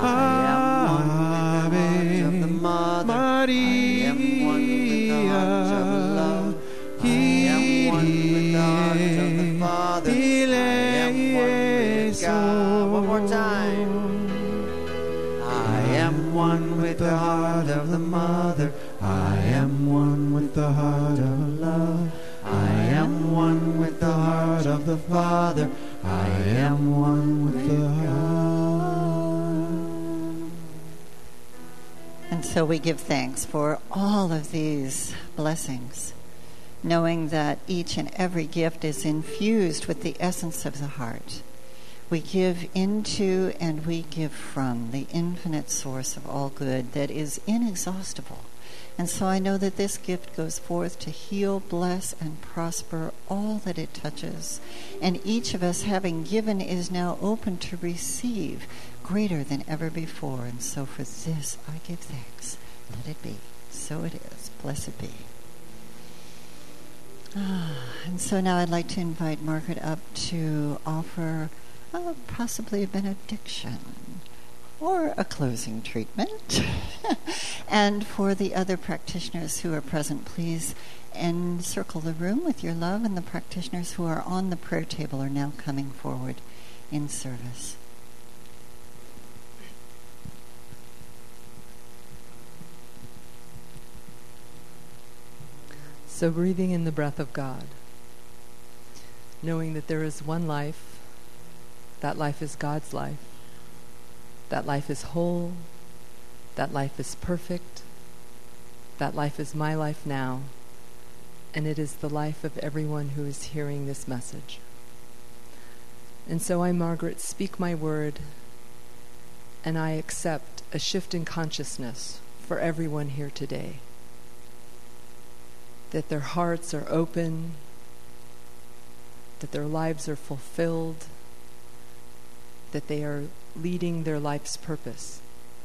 I am one with the heart of the mother. I am one with the heart of love. I am one with the heart of the Father. I am one with God. One more time. I am one with the heart of the mother. I am one with the heart of love. I am one with the heart of the Father. I am one with the heart. And so we give thanks for all of these blessings, knowing that each and every gift is infused with the essence of the heart. We give into and we give from the infinite source of all good that is inexhaustible. And so I know that this gift goes forth to heal, bless, and prosper all that it touches. And each of us, having given, is now open to receive greater than ever before. And so for this I give thanks. Let it be. So it is. Blessed be. And so now I'd like to invite Margaret up to offer possibly a benediction or a closing treatment. And for the other practitioners who are present, please encircle the room with your love, and the practitioners who are on the prayer table are now coming forward in service. So breathing in the breath of God, knowing that there is one life, that life is God's life, that life is whole, that life is perfect, that life is my life now, and it is the life of everyone who is hearing this message. And so I, Margaret, speak my word, and I accept a shift in consciousness for everyone here today, that their hearts are open, that their lives are fulfilled, that they are leading their life's purpose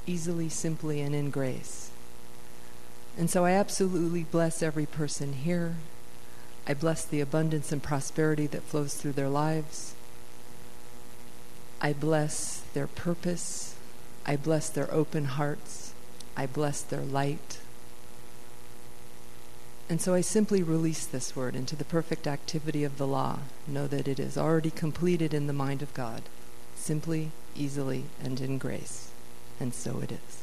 easily, simply, and in grace. And so I absolutely bless every person here. I bless the abundance and prosperity that flows through their lives. I bless their purpose. I bless their open hearts. I bless their light. And so I simply release this word into the perfect activity of the law. Know that it is already completed in the mind of God, simply, easily, and in grace. And so it is.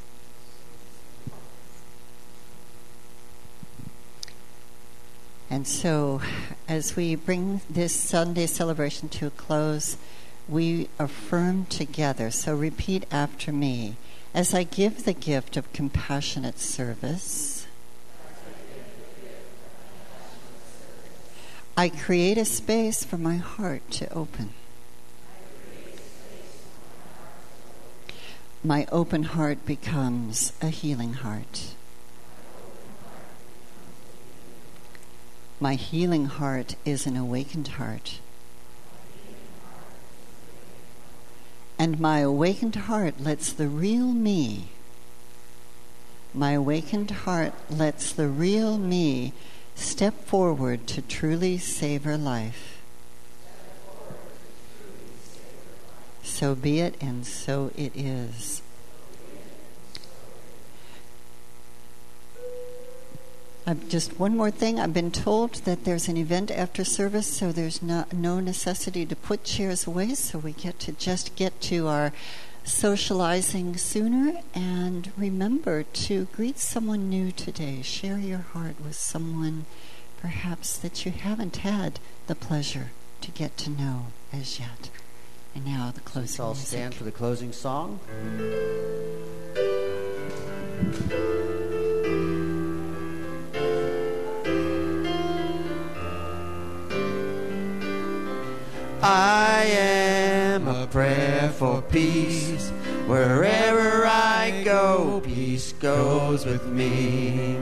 And so, as we bring this Sunday celebration to a close, we affirm together. So repeat after me. As I give the gift of compassionate service, I create a space for my heart to open. My open heart becomes a healing heart. My healing heart is an awakened heart. And my awakened heart lets the real me, my awakened heart lets the real me step forward to truly savor life. So be it, and so it is. Just one more thing. I've been told that there's an event after service, so there's no necessity to put chairs away, so we get to our socializing sooner. And remember to greet someone new today. Share your heart with someone perhaps that you haven't had the pleasure to get to know as yet. And now the closing music. Let's all stand for the closing song. I am a prayer for peace. Wherever I go, peace goes with me.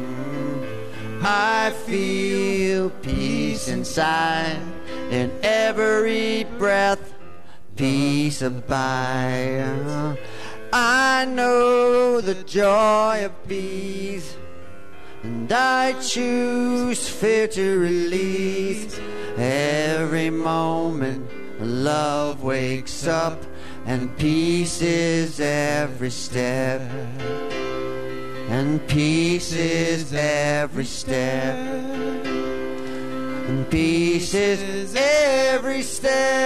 I feel peace inside. In every breath, peace abide. I know the joy of peace, and I choose fear to release. Every moment love wakes up, and peace is every step. And peace is every step. And peace is every step.